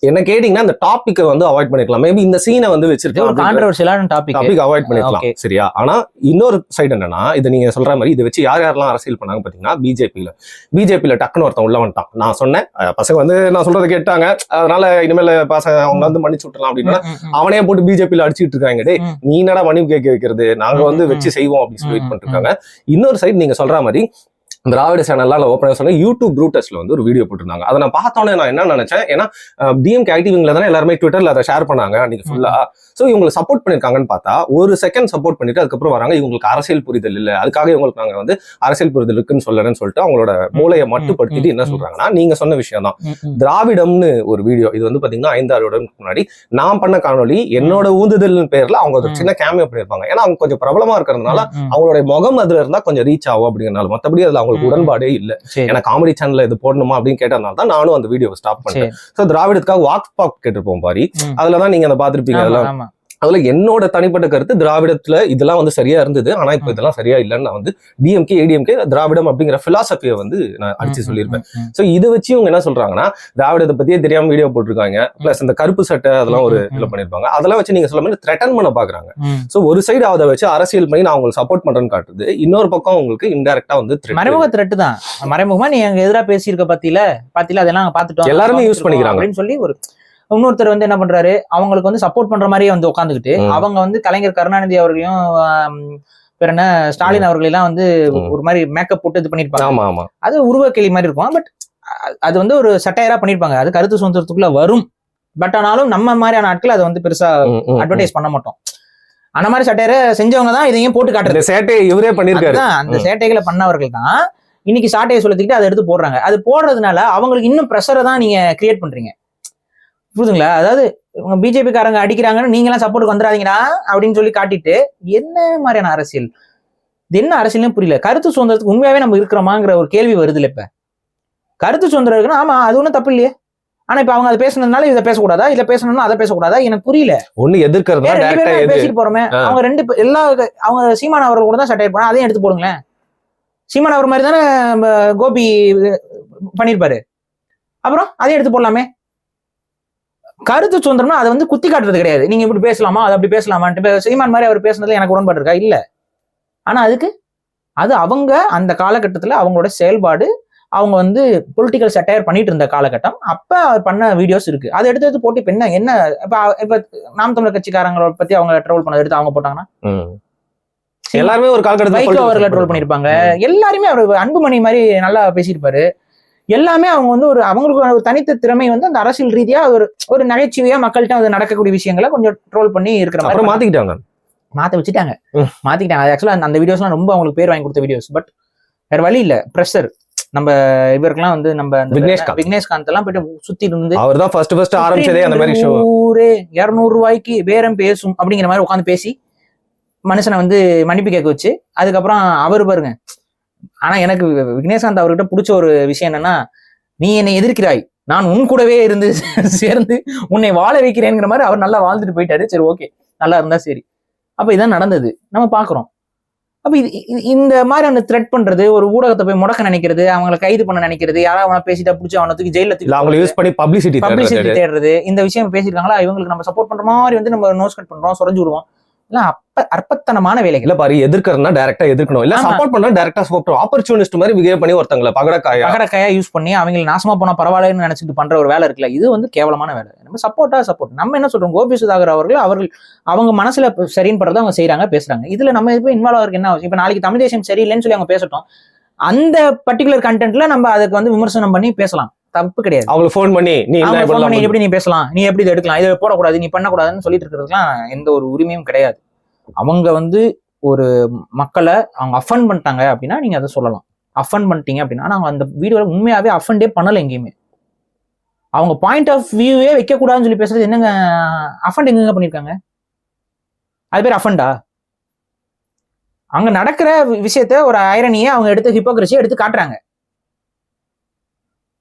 என்ன கேட்டீங்கன்னா அந்த டாபிக்கை வந்து அவாய்ட் பண்ணிக்கலாம். மேபி இந்த சீனை வந்து வச்சிருக்கோம், கான்ட்ரோவர்ஷியலான டாபிக் அவாய்ட் பண்ணிக்கலாம், சரியா? ஆனா இன்னொரு சைடு என்னன்னா, இதை நீங்க சொல்ற மாதிரி இதை வச்சு யாரெல்லாம் அரசியல் பண்ணாங்க பாத்தீங்கன்னா, பிஜேபியில டக்குன்னு ஒருத்தன் உள்ள வந்துட்டான். நான் சொன்னேன் பசங்க வந்து நான் சொல்றதை கேட்டாங்க, அதனால இனிமேல் பசங்க அவங்க வந்து மன்னிச்சு விட்டுலாம் அப்படின்னா அவனே போட்டு பிஜேபியில அடிச்சுட்டு இருக்காங்க. டே நீ என்னடா மன்னிப்பு கேட்க வைக்கிறது, நாங்க வந்து வச்சு செய்வோம் அப்படின்னு சொல்லி வெயிட் பண்ணிட்டு இருக்காங்க. இன்னொரு சைடு நீங்க சொல்ற மாதிரி திராவிட சேனல்லாம் ஓப்பன் சொன்ன யூடியூப் ப்ரூட்டஸ்ல வந்து ஒரு வீடியோ போட்டிருந்தாங்க. அதை நான் பார்த்தோன்னே நான் என்ன நினைச்சேன், ஏன்னா டிஎம்கே ஆக்டிவிங்ல தானே எல்லாருமே ட்விட்டர்ல அதை ஷேர் பண்ணாங்க அன்னைக்கு ஃபுல்லா. ஸோ இவங்களை சப்போர்ட் பண்ணிருக்காங்கன்னு பார்த்தா ஒரு செகண்ட் சப்போர்ட் பண்ணிட்டு அதுக்கப்புறம் வராங்க, இவங்களுக்கு அரசியல் புரிதல் இல்லை, அதுக்காக இவங்களுக்கு நாங்க வந்து அரசியல் புரிதல் இருக்குன்னு சொல்லணும்னு சொல்லிட்டு அவங்களோட மூளையை மட்டுப்படுத்திட்டு என்ன சொல்றாங்கன்னா, நீங்க சொன்ன விஷயம் தான். திராவிடம்னு ஒரு வீடியோ, இது வந்து பாத்தீங்கன்னா 5-6 வருடத்துக்கு முன்னாடி நான் பண்ண காணொலி, என்னோட ஊந்துதல் பேர்ல அவங்க ஒரு சின்ன கேமியோ பண்ணிருப்பாங்க. ஏன்னா அவங்க கொஞ்சம் பிரபலமா இருக்கிறதுனால அவங்களுடைய முகம் அதுல இருந்தா கொஞ்சம் ரீச் ஆகும் அப்படிங்கிறனால, மற்றபடி அதுல அவங்களுக்கு உடன்பாடே இல்லை. ஏன்னா காமெடி சேனல்ல இது போடணுமா அப்படின்னு கேட்டதுனால தான் நானும் அந்த வீடியோவை ஸ்டாப் பண்ணேன். ஸோ திராவிடத்துக்காக வாக் பாக் கேட்டிருப்போம் பாரி, அதுலதான் நீங்க அதை பார்த்திருப்பீங்க. அதெல்லாம் அதுல என்னோட தனிப்பட்ட கருத்து, திராவிடத்துல இதெல்லாம் வந்து சரியா இருந்தது, ஆனா இப்ப இதெல்லாம் சரியா இல்லைன்னு நான் வந்து டிஎம்கே ஏடிஎம்கே திராவிடம் அப்படிங்கிற பிலாசபியை வந்து நான் அடிச்சு சொல்லியிருப்பேன். சோ இதை வச்சு இவங்க என்ன சொல்றாங்கன்னா, திராவிடத்தை பத்தியே தெரியாம வீடியோ போட்டிருக்காங்க, பிளஸ் இந்த கருப்பு சட்டை அதெல்லாம் ஒரு இதுல பண்ணிருப்பாங்க, அதெல்லாம் வச்சு நீங்க சொல்ல மாதிரி த்ரெட்டன் பண்ண பாக்குறாங்க. சோ ஒரு சைடு அதை வச்சு அரசியல் பண்ணி நான் உங்களுக்கு சப்போர்ட் பண்றேன்னு காட்டுது, இன்னொரு பக்கம் உங்களுக்கு இன்டைரக்டா வந்து மறைமுக த்ரெட் தான். மறைமுகமா நீ எங்க எதிராக பேசியிருக்க பாத்தீல அதெல்லாம் பார்த்துட்டோம், எல்லாருமே யூஸ் பண்ணிக்கிறாங்க அப்படின்னு சொல்லி ஒரு இன்னொருத்தர் வந்து என்ன பண்றாரு, அவங்களுக்கு வந்து சப்போர்ட் பண்ற மாதிரியே வந்து உட்காந்துக்கிட்டு அவங்க வந்து கலைஞர் கருணாநிதி அவர்களையும் வேற என்ன ஸ்டாலின் அவர்களெல்லாம் வந்து ஒரு மாதிரி மேக்கப் போட்டு இது பண்ணிருப்பாங்க. அது உருவ கேள்வி மாதிரி இருக்கும். பட் அது வந்து ஒரு சட்டையரா பண்ணிருப்பாங்க. அது கருத்து சுதந்திரத்துக்குள்ள வரும். பட் ஆனாலும் நம்ம மாதிரியான ஆட்கள் அதை வந்து பெருசா அட்வர்டைஸ் பண்ண மாட்டோம். அந்த மாதிரி சட்டையரை செஞ்சவங்க தான் இதையும் போட்டு காட்டுறது. சேட்டையை இவரே பண்ணிருக்காரு. அந்த சேட்டைகளை பண்ணவர்கள் தான் இன்னைக்கு சாட்டையை சொல்லிக்கிட்டு அதை எடுத்து போடுறாங்க. அது போடுறதுனால அவங்களுக்கு இன்னும் ப்ரெஷரை தான் நீங்க கிரியேட் பண்றீங்க. புரியுதுங்களா? அதாவது இவங்க பிஜேபி காரங்க அடிக்கிறாங்கன்னு நீங்களாம் சப்போர்ட்டுக்கு வந்துடாதீங்கடா அப்படின்னு சொல்லி காட்டிட்டு, என்ன மாதிரியான அரசியல் இது? என்ன அரசியல்னு புரியல. கருத்து சுதந்திரத்துக்கு உண்மையாவே நம்ம இருக்கிறோமாங்கிற ஒரு கேள்வி வருது இல்ல. இப்ப கருத்து சுதந்திரம் இருக்குன்னா ஆமா அது ஒன்றும் தப்பு இல்லையே. ஆனா இப்ப அவங்க அதை பேசுனதுனால இதை பேசக்கூடாதா, இதை பேசணும்னா அதை பேசக்கூடாதா? எனக்கு புரியல. ஒண்ணு எதிர்க்கிறது பேசிட்டு போறோமே. அவங்க எல்லா அவங்க சீமான் அவர்கள் கூட தான் சட்டை போனா அதையும் எடுத்து போடுங்களேன். சீமான் அவர் மாதிரி தானே கோபி பண்ணிருப்பாரு, அப்புறம் அதையும் எடுத்து போடலாமே. கருத்து சுதந்திரம்னா அதை வந்து குத்தி காட்டுறது கிடையாது. நீங்க இப்படி பேசலாமா, அது அப்படி பேசலாமான்ட்டு. சீமான் மாதிரி அவர் பேசுனதுல எனக்கு உடன்பாடு இருக்கா? இல்ல. ஆனா அதுக்கு அது அவங்க அந்த காலகட்டத்துல அவங்களோட செயல்பாடு, அவங்க வந்து பொலிட்டிக்கல் சட்டையர் பண்ணிட்டு இருந்த காலகட்டம். அப்ப அவர் பண்ண வீடியோஸ் இருக்கு, அதை எடுத்து போட்டு இப்ப என்ன இப்ப நாம் தமிழர் கட்சிக்காரங்களை பத்தி அவங்க ட்ரோல் பண்ணதை எடுத்து அவங்க போட்டாங்கன்னா எல்லாருமே ஒரு காலகட்டத்தில் அவர்களை ட்ரோல் பண்ணிருப்பாங்க. எல்லாருமே அவர் அன்புமணி மாதிரி நல்லா பேசியிருப்பாரு. எல்லாமே அவங்க வந்து அவங்களுக்கு ஒரு தனித்த திறமை வந்து அந்த அரசியல் ரீதியா ஒரு நகைச்சுவையா மக்கள்கிட்ட அது நடக்கக்கூடிய விஷயங்களை கொஞ்சம் ட்ரோல் பண்ணி இருக்கிற அப்புறம் மாதிரி மாத்த வச்சுட்டாங்க. மாத்திக்கிட்டாங்க. அது ஆக்சுவலா அந்த வீடியோஸ்லாம் ரொம்ப அவங்களுக்கு பேர் வாங்கி கொடுத்த வீடியோஸ். பட் வேற வழி இல்ல, ப்ரெஷர். நம்ம இவருக்கெல்லாம் வந்து நம்ம விக்னேஷ்காந்த் எல்லாம் போயிட்டு சுத்தி இருந்து அவர்தான் ஃபர்ஸ்ட் ஆரம்பிச்சதே அந்த மாதிரி ஷோ. ஊரே 200 ரூபாய்க்கு பேரம் பேசும் அப்படிங்கிற மாதிரி உட்காந்து பேசி மனுஷனை வந்து மன்னிப்பு கேட்க வச்சு அதுக்கப்புறம் அவர் பாருங்க. ஆனா எனக்கு விக்னேஷ்காந்த் அவர்கிட்ட பிடிச்ச ஒரு விஷயம் என்னன்னா, நீ என்னை எதிர்க்கிறாய், நான் உன் கூடவே இருந்து சேர்ந்து உன்னை வாழ வைக்கிறேங்கிற மாதிரி அவர் நல்லா வாழ்ந்துட்டு போயிட்டாரு. சரி, ஓகே, நல்லா இருந்தா சரி. அப்ப இதான் நடந்தது, நம்ம பாக்குறோம். அப்ப இந்த மாதிரி அந்த த்ரெட் பண்றது, ஒரு ஊடகத்தை போய் முடக்க நினைக்கிறது, அவங்களை கைது பண்ண நினைக்கிறது, யாராவது அவனை பேசிட்டா பிடிச்சி அவனை தூக்கி ஜெயில தூக்கி யூஸ் பண்ணி பப்ளிசிட்டி தேடுறது, இந்த விஷயம் பேசிருக்காங்களா இவங்களுக்கு நம்ம சப்போர்ட் பண்ற மாதிரி வந்து நம்ம நோஸ் கட் பண்றோம், சொரஞ்சு விடுவோம். அற்பத்தனமான வேலைகள். இல்ல பாரு, எதிர்க்கிறதுனா டைரக்டா எதிர்க்கணும், இல்ல சப்போர்ட் பண்ணா டைரக்டா சப்போர்ட். ஆப்பர்ச்சுனிஸ்ட் மாதிரி பிஹேவ் பண்ணி ஒருத்தங்கள பகடக்காயா யூஸ் பண்ணி அவங்களை நாசமா போனா பரவாயில்லன்னு நினைச்சிட்டு பண்ற ஒரு வேலை இருக்குல்ல, இது வந்து கேவலமான வேலை. நம்ம சப்போர்ட் நம்ம என்ன சொல்றோம், கோபி சுதாகர் அவர்கள் அவங்க மனசுல சரின்னு படுறத அவங்க செய்யறாங்க, பேசுறாங்க. இதுல நம்ம இப்போ இன்வால்வ் ஆகிறதுக்கு என்ன ஆகும்? இப்ப நாளைக்கு தமிழ் தேசம் சரியில்லைன்னு சொல்லி அவங்க பேசட்டும், அந்த பர்டிகுலர் கண்டென்ட்ல நம்ம அதுக்கு வந்து விமர்சனம் பண்ணி பேசலாம், தப்பு கிடையாது. அவங்களுக்கு ஃபோன் பண்ணி நீ எப்படி நீ பேசலாம், நீ எப்படி இதை எடுக்கலாம், இதை போடக்கூடாது, நீ பண்ணக்கூடாதுன்னு சொல்லிட்டு இருக்கிறதுலாம் எந்த ஒரு உரிமையும் கிடையாது. அவங்க வந்து ஒரு மக்களை அவங்க அஃபண்ட் பண்ணிட்டாங்க அப்படின்னா நீங்க அதை சொல்லலாம். அஃபண்ட் பண்ணிட்டீங்க அப்படின்னா, நாங்க அந்த வீடியோல உண்மையாவே அஃபண்டே பண்ணல எங்கேயுமே. அவங்க பாயிண்ட் ஆஃப் வியூவே வைக்கக்கூடாதுன்னு சொல்லி பேசுறது என்னங்க? அஃபண்ட் எங்க பண்ணிருக்காங்க? அது பேர் அஃபண்டா? அங்க நடக்கிற விஷயத்த ஒரு ஐரனியை அவங்க எடுத்து ஹிப்போக்ரஸியை எடுத்து காட்டுறாங்க.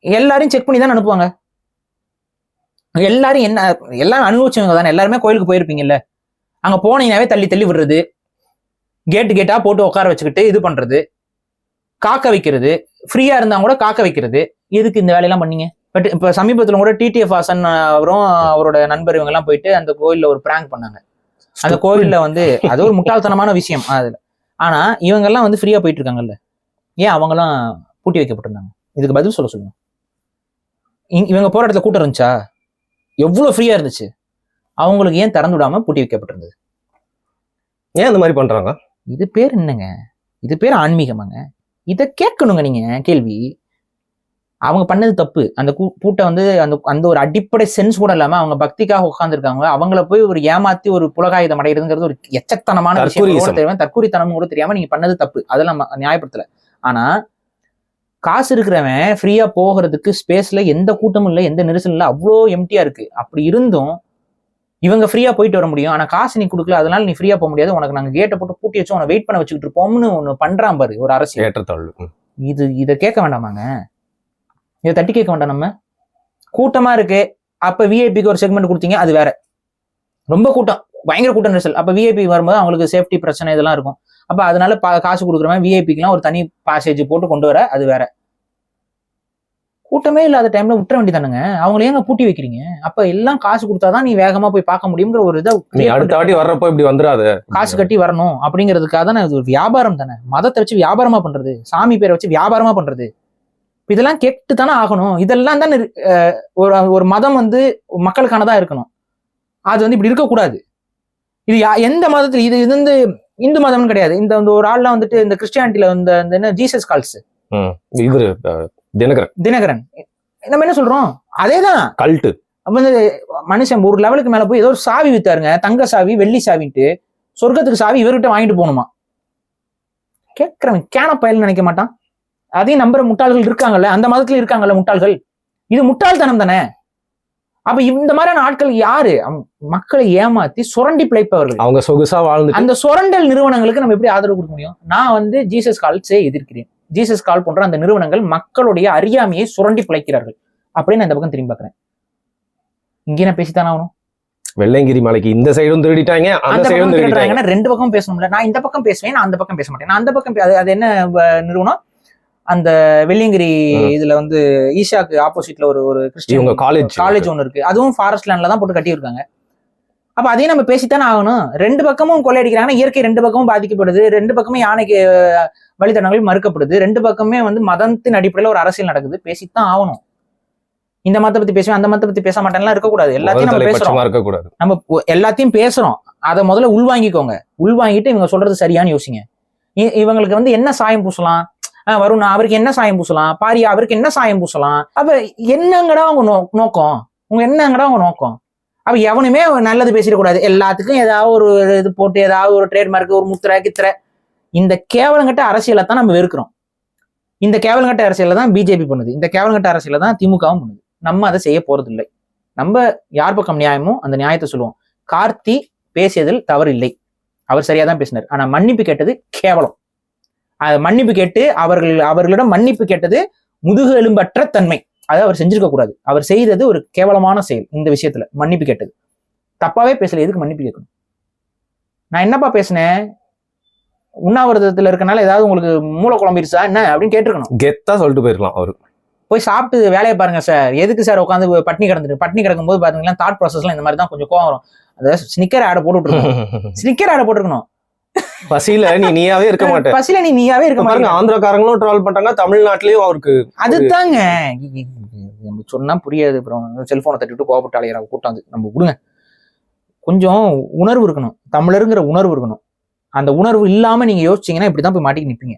எல்லாரையும் செக் பண்ணி தான் அனுப்புவாங்க. எல்லாரும் எல்லாம் அனுபவிச்சவங்க தானே, எல்லாருமே கோயிலுக்கு போயிருப்பீங்கல்ல. அங்க போனீங்கன்னாவே தள்ளி தள்ளி விடுறது, கேட்டா போட்டு உட்கார வச்சுக்கிட்டு இது பண்றது, காக்க வைக்கிறது, ஃப்ரீயா இருந்தா கூட காக்க வைக்கிறது. எதுக்கு இந்த வேலையெல்லாம் பண்ணீங்க? பட் இப்ப சமீபத்துல கூட டிடிஎஃப் ஹாசன் அவரும் அவரோட நண்பர் இவங்க எல்லாம் போயிட்டு அந்த கோயில்ல ஒரு பிராங்க் பண்ணாங்க. அந்த கோயில்ல வந்து அது ஒரு முட்டாள்தனமான விஷயம் அதுல. ஆனா இவங்க எல்லாம் வந்து ஃப்ரீயா போயிட்டு இருக்காங்கல்ல, ஏன் அவங்க எல்லாம் பூட்டி வைக்கப்பட்டிருந்தாங்க? இதுக்கு பதில் சொல்லுங்க. இவங்க போற இடத்துல கூட்டம் இருந்துச்சா? எவ்வளவு ஃப்ரீயா இருந்துச்சு. அவங்களுக்கு ஏன் திறந்து விடாம பூட்டி வைக்கப்பட்டிருந்தது? ஏன் இந்த மாதிரி பண்றாங்க? இது பேர் என்னங்க? இது பேர் ஆன்மீகமாங்க? இதை கேட்கணுங்க நீங்க கேள்வி. அவங்க பண்ணது தப்பு. அந்த பூட்டை வந்து அந்த ஒரு அடிப்படை சென்ஸ் கூட இல்லாம அவங்க பக்திக்காக உட்கார்ந்துருக்காங்க. அவங்கள போய் ஒரு ஏமாத்தி ஒரு புலகாயுதம் அடைகிறதுங்கிறது ஒரு எச்சத்தனமான விஷயம். தற்கூரித்தனமும் கூட தெரியாம நீங்க பண்ணது தப்பு, அதெல்லாம் நியாயப்படுத்தல. ஆனா காசு இருக்கிறவன் ஃப்ரீயா போகிறதுக்கு ஸ்பேஸ்ல எந்த கூட்டமும் இல்லை, எந்த நெரிசலும் இல்லை, அவ்வளோ எம்டியா இருக்கு. அப்படி இருந்தும் இவங்க ஃப்ரீயா போயிட்டு வர முடியும். ஆனா காசு நீ கொடுக்கல, அதனால நீ ஃப்ரீயா போக முடியாது, உனக்கு நாங்க கேட்டை போட்டு பூட்டி வச்சு உன வெயிட் பண்ண வச்சுக்கிட்டு இருப்போம்னு ஒண்ணு பண்றான் பாரு ஒரு அரசியல் ஏற்றத்தாழ்வு. இதை கேட்க வேண்டாமாங்க? இதை தட்டி கேட்க வேண்டாம்? நம்ம கூட்டமா இருக்கு, அப்ப விஐபிக்கு ஒரு செக்மெண்ட் கொடுத்தீங்க, அது வேற. ரொம்ப கூட்டம், பயங்கர கூட்டம் நெரிசல், அப்ப விஐபி வரும்போது அவங்களுக்கு சேஃப்டி பிரச்சனை இதெல்லாம் இருக்கும். அப்ப அதனால காசு கொடுக்குறவன் விஐபிக்குலாம் ஒரு தனி பேசேஜ் போட்டு கொண்டு வர, அது வேற. கூட்டமே இல்லாத டைம்ல விட்டுற வேண்டியதானுங்க. அவங்கள ஏங்க பூட்டி வைக்கிறீங்க? அப்ப எல்லாம் காசு கொடுத்தாதான் நீ வேகமா போய் பார்க்க முடியுங்கிற ஒரு இதை அடுத்த வாட்டி வர்றப்போ இப்படி வந்துடாது, காசு கட்டி வரணும் அப்படிங்கிறதுக்காக தானே. இது ஒரு வியாபாரம் தானே. மதத்தை வச்சு வியாபாரமா பண்றது, சாமி பேரை வச்சு வியாபாரமா பண்றது, இதெல்லாம் கேட்டு தானே ஆகணும். இதெல்லாம் தானே ஒரு மதம் வந்து மக்களுக்கானதா இருக்கணும். அது வந்து இப்படி இருக்கக்கூடாது. இது எந்த மதத்துல, இது வந்து இந்து மதம்னு கிடையாது. இந்த ஒரு ஆள்லாம் வந்துட்டு இந்த கிறிஸ்டியானிட்டியில இந்த என்ன ஜீசஸ் கால்ஸ், இவரு தினகரன், நம்ம என்ன சொல்றோம்? அதேதான் கல்ட்டு. வந்து மனுஷன் ஒரு லெவலுக்கு மேல போய் ஏதோ ஒரு சாவி வித்தாருங்க, தங்க சாவி வெள்ளி சாவின்ட்டு, சொர்க்கத்துக்கு சாவி இவர்கிட்ட வாங்கிட்டு போகணுமா? கேட்கிறவன் கேன பயல்னு நினைக்க மாட்டான். அதையும் நம்புற முட்டாள்கள் இருக்காங்கல்ல, அந்த மதத்துல இருக்காங்கல்ல முட்டாள்கள். இது முட்டாள்தனம் தானே. அப்ப இந்த மாதிரியான ஆட்கள் யாரு? மக்களை ஏமாத்தி சுரண்டி பிழைப்பவர்கள். அவங்க சொகுசா வாழ்ந்து அந்த சுரண்டல் நிறுவனங்களுக்கு நம்ம எப்படி ஆதரவு கொடுக்க முடியும்? நான் வந்து ஜீசஸ் கால்ஸே எதிர்க்கிறேன். ஜீசஸ் கால் போன்ற அந்த நிறுவனங்கள் மக்களுடைய அறியாமையை சுரண்டி பிழைக்கிறார்கள் அப்படின்னு நான் இந்த பக்கம் திரும்பி பார்க்கிறேன். இங்கே நான் பேசித்தானே ஆகணும். வெள்ளையங்கிரி மலைக்கு இந்த சைடும் திருடிட்டாங்க, அந்த சைடும் திருடிட்டாங்க. ரெண்டு பக்கம் பேசணும்ல. நான் இந்த பக்கம் பேசுவேன், நான் அந்த பக்கம் பேச மாட்டேன். நான் அந்த பக்கம் அது என்ன நிறுவனம்? அந்த வெள்ளியங்கிரி இதுல வந்து ஈஷாக்கு ஆப்போசிட்ல ஒரு கிறிஸ்டியன் காலேஜ் ஒன்று இருக்கு. அதுவும் ஃபாரஸ்ட் லேண்ட்ல தான் போட்டு கட்டியிருக்காங்க. அப்ப அதையும் நம்ம பேசித்தானே ஆகணும். ரெண்டு பக்கமும் கொள்ளையடிக்கிறாங்கன்னா இயற்கை ரெண்டு பக்கமும் பாதிக்கப்படுது, ரெண்டு பக்கமும் யானைக்கு வழித்தடங்கள் மறுக்கப்படுது, ரெண்டு பக்கமே வந்து மதத்தின் அடிப்படையில ஒரு அரசியல் நடக்குது. பேசித்தான் ஆகணும். இந்த மதத்தை பத்தி பேசுவேன், அந்த மதத்தை பத்தி பேச மாட்டேன்லாம் இருக்கக்கூடாது. எல்லாத்தையும் நம்ம பேசுறோம், நம்ம எல்லாத்தையும் பேசுறோம். அதை முதல்ல உள்வாங்கிக்கோங்க. உள்வாங்கிட்டு இவங்க சொல்றது சரியானு யோசிங்க. இவங்களுக்கு வந்து என்ன சாயம் பூசலாம்? வருண் அவருக்கு என்ன சாயம் பூசலாம், பாரியா அவருக்கு என்ன சாயம் பூசலாம். அப்ப என்னங்கடா அவங்க நோக்கம், உங்க என்னங்கடா அவங்க நோக்கம்? அப்ப எவனுமே நல்லது பேசிடக்கூடாது, எல்லாத்துக்கும் ஏதாவது ஒரு இது போட்டு ஏதாவது ஒரு ட்ரேட்மார்க், ஒரு முத்திரை கித்திரை. இந்த கேவலங்கட்ட அரசியலை தான் நம்ம வெறுக்கிறோம். இந்த கேவலங்கட்ட அரசியலை தான் பிஜேபி பண்ணுது, இந்த கேவலங்கட்ட அரசியலை தான் திமுகவும் பண்ணுது. நம்ம அதை செய்ய போறது இல்லை. நம்ம யார் பக்கம் நியாயமோ அந்த நியாயத்தை சொல்லுவோம். கார்த்தி பேசியதில் தவறு இல்லை, அவர் சரியா தான் பேசினார். ஆனா மன்னிப்பு கேட்டது கேவலம். மன்னிப்பு கேட்டு அவர்களிடம் மன்னிப்பு கேட்டது முதுகு எலும்பற்ற தன்மை. அதை அவர் செஞ்சிருக்க கூடாது. அவர் செய்தது ஒரு கேவலமான செயல். இந்த விஷயத்துல மன்னிப்பு கேட்டது தப்பாவே பேசல. எதுக்கு மன்னிப்பு கேட்கணும்? நான் என்னப்பா பேசினேன், உண்ணாவிரதத்துல இருக்கனால ஏதாவது உங்களுக்கு மூளை குழம்பிருச்சா என்ன அப்படின்னு கேட்டிருக்கணும். கெத்தா சொல்லிட்டு போயிருக்கலாம். அவரு போய் சாப்பிட்டு வேலையை பாருங்க சார், எதுக்கு சார் உட்காந்து பட்னி கிடக்கும் போது பாத்தீங்கன்னா தாட் ப்ராசஸ்லாம் இந்த மாதிரி தான் கொஞ்சம் கோவம் வரும். அதாவது ஸ்னிக்கர் ஆடை போட்டுருக்கணும், ஸ்னிக்கர் ஆடை போட்டுருக்கணும். பசியில நீயாவே இருக்க மாட்டேன், பசியில நீயாவே இருக்க பாருங்க. ஆந்திராக்காரங்களும் ட்ராவல் பண்றாங்க, தமிழ்நாட்டிலயும் அவருக்கு அதுதாங்க நம்ம சொன்னா புரியாது. அப்புறம் செல்போனை தட்டிவிட்டு கோவப்பட்டு அலையிற கூட்டாந்து நம்ம விடுங்க. கொஞ்சம் உணர்வு இருக்கணும், தமிழருங்கிற உணர்வு இருக்கணும். அந்த உணர்வு இல்லாம நீங்க யோசிச்சீங்கன்னா இப்படிதான் போய் மாட்டிக்கு நிற்பீங்க.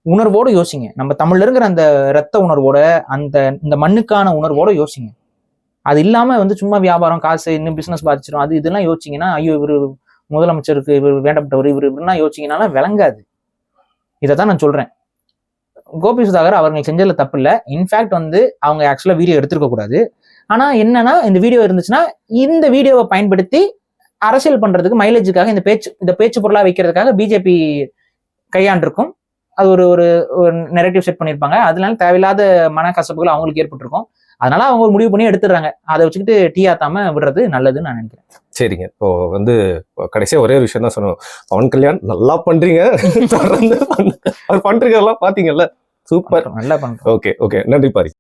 உணர்வோடு யோசிங்க. நம்ம தமிழருங்கிற அந்த ரத்த உணர்வோட, இந்த மண்ணுக்கான உணர்வோட யோசிங்க. அது இல்லாம சும்மா வியாபாரம், காசு, இன்னும் பிசினஸ் பாதிச்சிடும், அது இதெல்லாம் யோசிச்சீங்கன்னா, ஐயோ இவரு முதலமைச்சருக்கு இவர் வேண்டப்பட்டவர், இவருன்னா யோசிச்சீங்கன்னா விளங்காது. இதைத்தான் நான் சொல்றேன். கோபி சுதாகர் அவங்க செஞ்சதுல தப்பு இல்லை. இன்ஃபேக்ட் அவங்க ஆக்சுவலா வீடியோ எடுத்திருக்க கூடாது. ஆனா என்னன்னா, இந்த வீடியோ இருந்துச்சுன்னா இந்த வீடியோவை பயன்படுத்தி அரசியல் பண்றதுக்கு, மைலேஜுக்காக, இந்த பேச்சு பொருளா வைக்கிறதுக்காக பிஜேபி கையாண்டிருக்கும். அது ஒரு நெரேட்டிவ் செட் பண்ணியிருப்பாங்க. அதனால தேவையில்லாத மனக்கசப்புகள் அவங்களுக்கு ஏற்பட்டிருக்கும். அதனால அவங்க ஒரு முடிவு பண்ணி எடுத்துடுறாங்க. அதை வச்சுக்கிட்டு டீ ஆத்தாம விடுறது நல்லதுன்னு நான் நினைக்கிறேன். சரிங்க. இப்போ கடைசியா ஒரே ஒரு விஷயம் தான் சொன்னோம். பவன் கல்யாண் நல்லா பண்றீங்க, தொடர்ந்து அவர் பண்றீங்க, எல்லாம் பாத்தீங்கல்ல, சூப்பர், நல்லா பண்றோம். ஓகே, நன்றி பாரி.